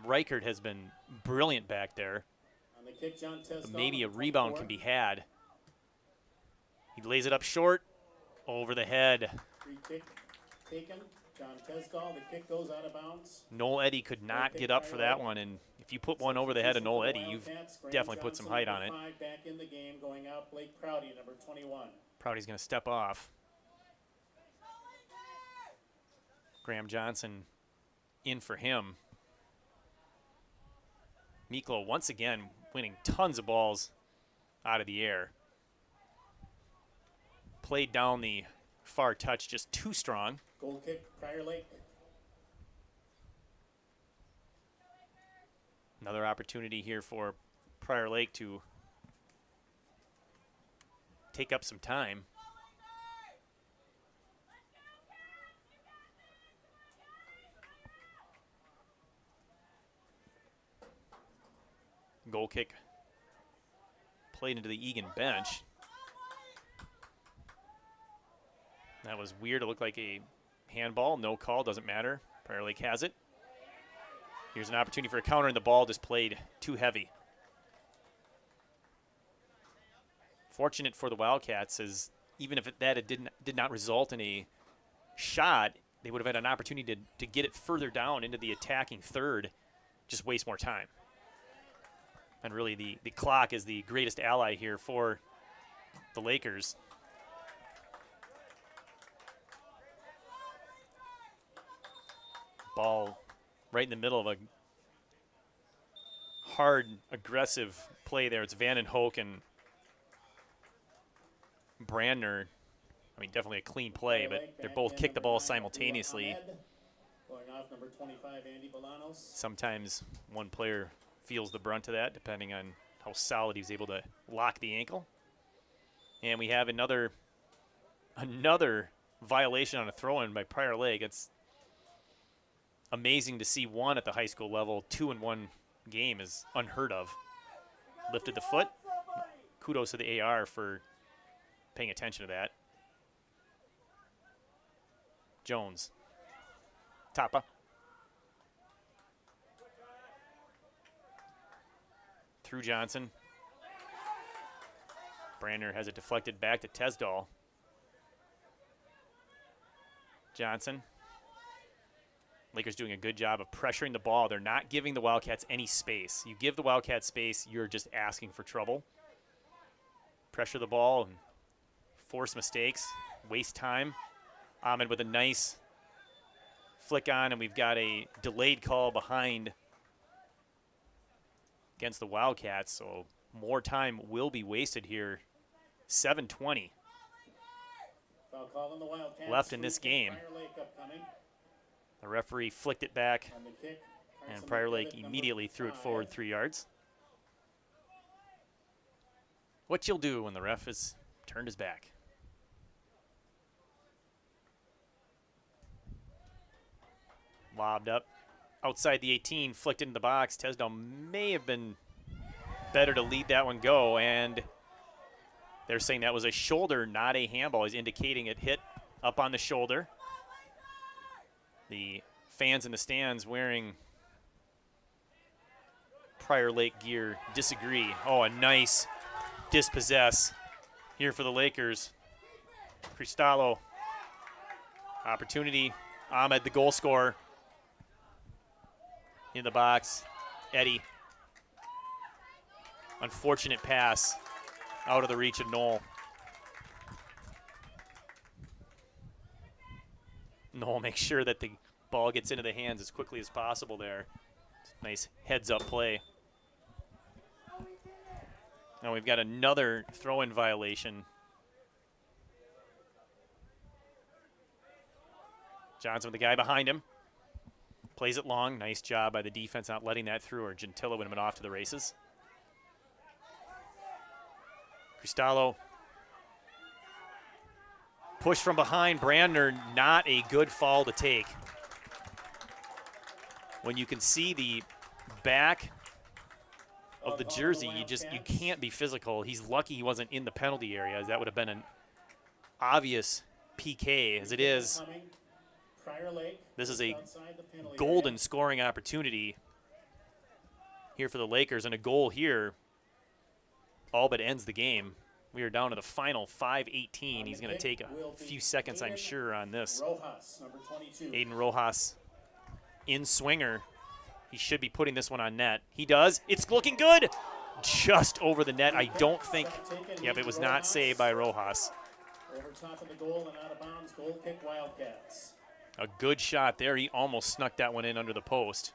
Speaker 1: Reichert has been brilliant back there.
Speaker 2: On the kick, John Tesdall,
Speaker 1: Maybe a
Speaker 2: number
Speaker 1: rebound
Speaker 2: 24.
Speaker 1: can be had. He lays it up short, over the head.
Speaker 2: Free kick taken. John Tesdall, the kick goes out of bounds.
Speaker 1: Noel Eddy could not get up for that one, and if you put one over the head of Noel Eddy, you've definitely put some height on it.
Speaker 2: Back in the game, going out, Blake Prouty, number 21.
Speaker 1: Prouty's going to step off. Graham Johnson in for him. Miklo once again winning tons of balls out of the air. Played down the far touch, just too strong.
Speaker 2: Goal kick, Prior Lake.
Speaker 1: Another opportunity here for Prior Lake to take up some time. Goal kick played into the Eagan bench. That was weird. It looked like a handball. No call. Doesn't matter. Prior Lake has it. Here's an opportunity for a counter, and the ball just played too heavy. Fortunate for the Wildcats, as even if that did not result in a shot, they would have had an opportunity to get it further down into the attacking third, just waste more time. And really, the clock is the greatest ally here for the Lakers. Ball right in the middle of a hard, aggressive play there. It's Vanden Hoek and Brandner. I mean, definitely a clean play, but they're both kick the ball simultaneously.
Speaker 2: Going off, number 25, Andy Bolanos.
Speaker 1: Sometimes one player feels the brunt of that, depending on how solid he was able to lock the ankle. And we have another violation on a throw-in by Prior Lake. It's amazing to see one at the high school level. 2 in one game is unheard of. Lifted the foot. Kudos to the AR for paying attention to that. Jones. Tapa. Through Johnson. Brandner has it deflected back to Tesdall. Johnson. Lakers doing a good job of pressuring the ball. They're not giving the Wildcats any space. You give the Wildcats space, you're just asking for trouble. Pressure the ball and force mistakes, waste time. Ahmed with a nice flick on, and we've got a delayed call behind against the Wildcats, so more time will be wasted here. 7:20
Speaker 2: Foul call on the Wildcats.
Speaker 1: left in this game.
Speaker 2: Prior Lake upcoming.
Speaker 1: The referee flicked it back
Speaker 2: On the kick,
Speaker 1: And Prior Lake immediately threw it forward 3 yards. What you'll do when the ref has turned his back. Lobbed up outside the 18, flicked into the box. Tesdall may have been better to lead that one go, and they're saying that was a shoulder, not a handball. He's indicating it hit up on the shoulder. The fans in the stands wearing Prior Lake gear disagree. Oh, a nice dispossess here for the Lakers. Cristallo, opportunity. Ahmed, the goal scorer, in the box. Eddie, unfortunate pass out of the reach of Knoll. Knoll makes sure that the ball gets into the hands as quickly as possible there. Nice heads-up play. Now we've got another throw-in violation. Johnson with the guy behind him. Plays it long. Nice job by the defense not letting that through, or Gentilla would have been off to the races. Cristallo. Push from behind. Brandner, not a good fall to take. When you can see the back of the jersey, you can't be physical. He's lucky he wasn't in the penalty area, as that would have been an obvious PK. As it is, this is a golden scoring opportunity here for the Lakers, and a goal here all but ends the game. We are down to the final 5:18. He's going to take a few seconds, I'm sure, on this. Aiden Rojas in swinger. He should be putting this one on net. He does. It's looking good. Just over the net. I don't think. Yep, it was not saved by Rojas.
Speaker 2: Over top of the goal and out of bounds. Goal kick, Wildcats.
Speaker 1: A good shot there. He almost snuck that one in under the post.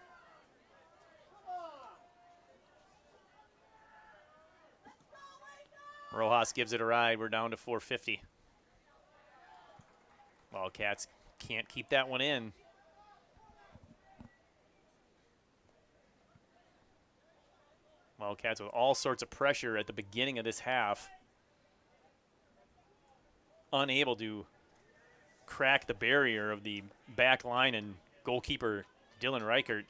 Speaker 1: Rojas gives it a ride. We're down to 450. Wildcats can't keep that one in. Wildcats with all sorts of pressure at the beginning of this half. Unable to crack the barrier of the back line and goalkeeper Dylan Reichert.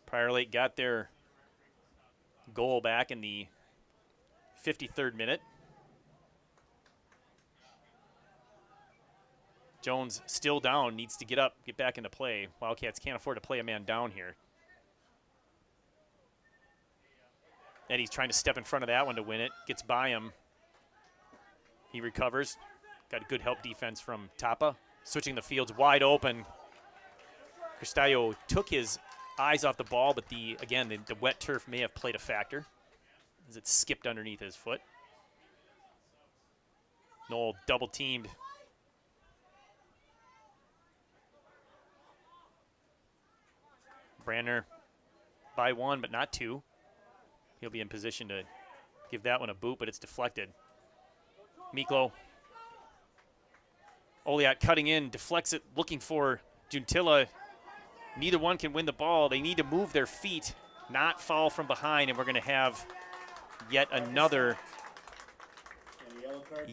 Speaker 1: Prior Lake got their goal back in the 53rd minute. Jones still down, needs to get up, get back into play. Wildcats can't afford to play a man down here. And he's trying to step in front of that one to win it. Gets by him. He recovers. Got a good help defense from Tapa. Switching the fields wide open. Cristallo took his eyes off the ball, but the wet turf may have played a factor as it skipped underneath his foot. Knoll double teamed. Brandner by one, but not two. He'll be in position to give that one a boot, but it's deflected. Miklo. Oliat cutting in, deflects it, looking for Juntilla. Neither one can win the ball. They need to move their feet, not fall from behind, and we're going to have yet another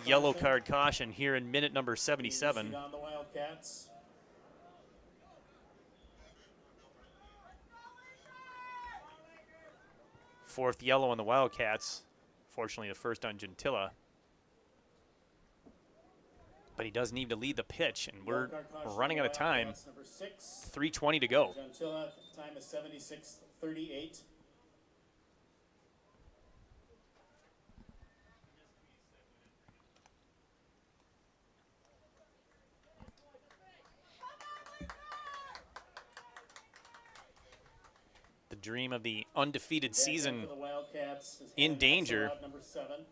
Speaker 1: yellow card caution here in minute number 77.
Speaker 2: On the Wildcats.
Speaker 1: Fourth yellow on the Wildcats. Fortunately, the first on Gentilla. But he does need to lead the pitch, and we're running out of time. 3:20 to go.
Speaker 2: Gentilla, time is 76:38.
Speaker 1: The dream of the undefeated season in danger.
Speaker 2: Number 7,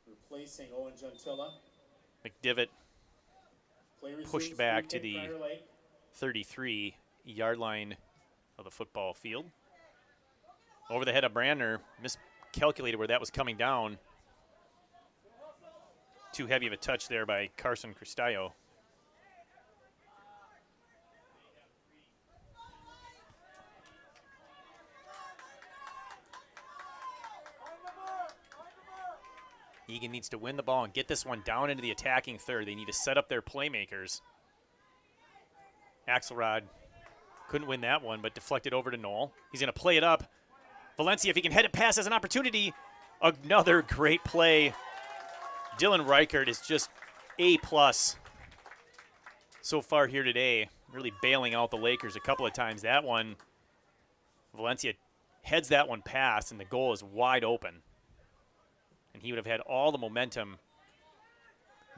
Speaker 2: replacing Owen Gentilla.
Speaker 1: McDivitt pushed back to the 33-yard line of the football field. Over the head of Brandner, miscalculated where that was coming down. Too heavy of a touch there by Carson Cristallo. Eagan needs to win the ball and get this one down into the attacking third. They need to set up their playmakers. Axelrod couldn't win that one, but deflected over to Knoll. He's going to play it up. Valencia, if he can head it past, has an opportunity. Another great play. Dylan Reichert is just A+ so far here today, really bailing out the Lakers a couple of times. That one, Valencia heads that one past, and the goal is wide open. And he would have had all the momentum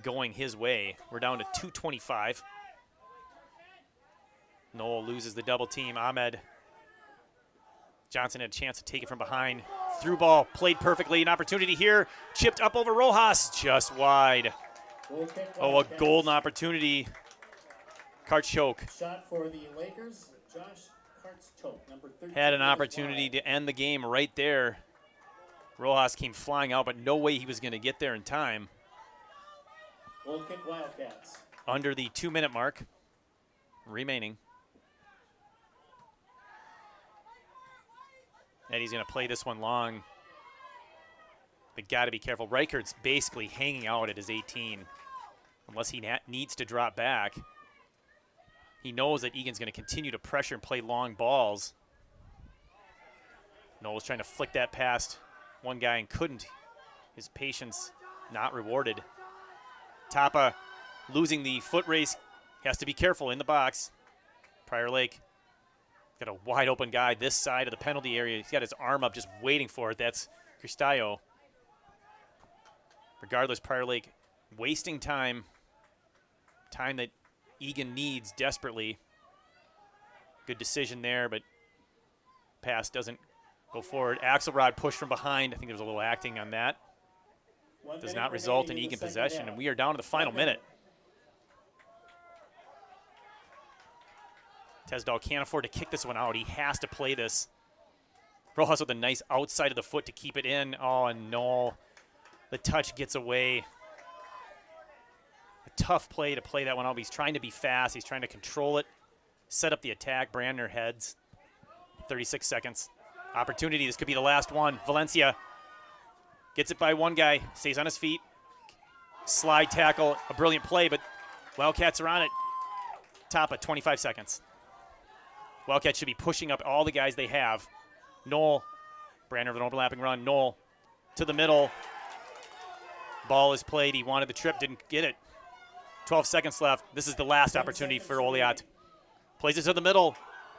Speaker 1: going his way. We're down to 2:25. Knoll loses the double team. Ahmed Johnson had a chance to take it from behind. Through ball, played perfectly. An opportunity here. Chipped up over Rojas, just wide. Oh, a golden opportunity. Karchuk
Speaker 2: Shot for the Lakers, Josh Karchuk, number 13.
Speaker 1: had an opportunity to end the game right there. Rojas came flying out, but no way he was going to get there in time.
Speaker 2: Goal kick, Wildcats.
Speaker 1: Under the 2-minute mark remaining. Eddie's going to play this one long. They got to be careful. Reichert's basically hanging out at his 18, unless he needs to drop back. He knows that Eagan's going to continue to pressure and play long balls. Noel's trying to flick that past one guy and couldn't. His patience not rewarded. Tapa losing the foot race. Has to be careful in the box. Prior Lake got a wide open guy this side of the penalty area. He's got his arm up just waiting for it. That's Cristallo. Regardless, Prior Lake wasting time. Time that Eagan needs desperately. Good decision there, but pass doesn't go forward. Axelrod pushed from behind. I think there was a little acting on that. Does not result in Eagan possession, and we are down to the final minute. Tesdall can't afford to kick this one out. He has to play this. Rojas with a nice outside of the foot to keep it in. Oh, no. The touch gets away. A tough play to play that one out. He's trying to be fast. He's trying to control it, set up the attack. Brandner heads. 36 seconds. Opportunity. This could be the last one. Valencia gets it by one guy. Stays on his feet. Slide tackle. A brilliant play, but Wildcats are on it. Tapa, 25 seconds. Wildcats should be pushing up all the guys they have. Knoll. Brandner with an overlapping run. Knoll to the middle. Ball is played. He wanted the trip, didn't get it. 12 seconds left. This is the last opportunity for Oliat. Plays it to the middle.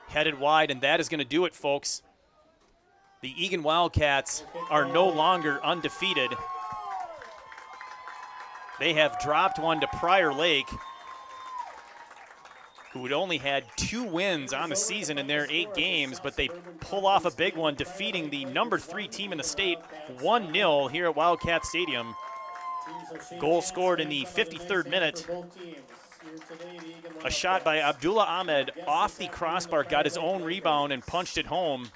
Speaker 1: Headed wide, and that is going to do it, folks. The Eagan Wildcats are no longer undefeated. They have dropped one to Prior Lake, who had only had 2 wins on the season in their 8 games, but they pull off a big one, defeating the number 3 team in the state 1-0 here at Wildcat Stadium. Goal scored in the 53rd minute. A shot by Abdullah Ahmed off the crossbar, got his own rebound and punched it home.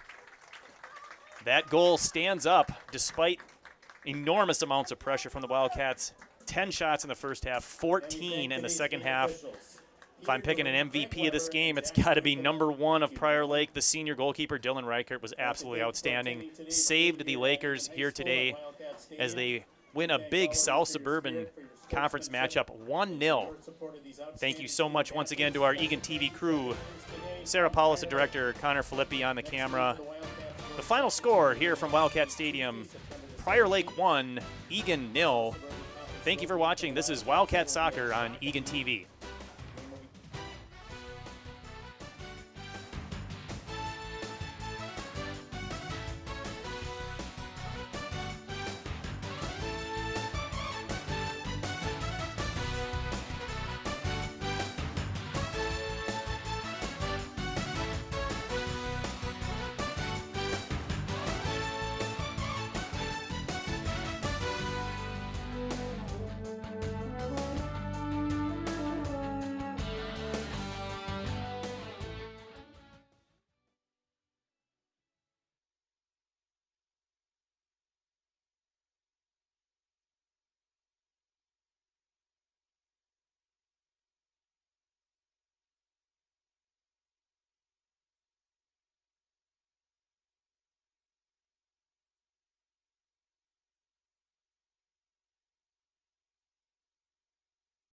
Speaker 1: That goal stands up despite enormous amounts of pressure from the Wildcats. 10 shots in the first half, 14 in the second half. If I'm picking an MVP of this game, it's got to be number 1 of Prior Lake. The senior goalkeeper, Dylan Reichert, was absolutely outstanding. Saved the Lakers here today as they win a big South Suburban Conference matchup 1-0. Thank you so much once again to our Eagan TV crew. Sarah Paulus, the director, Connor Filippi on the camera. The final score here from Wildcat Stadium, Prior Lake 1, Eagan 0. Thank you for watching. This is Wildcat Soccer on Eagan TV.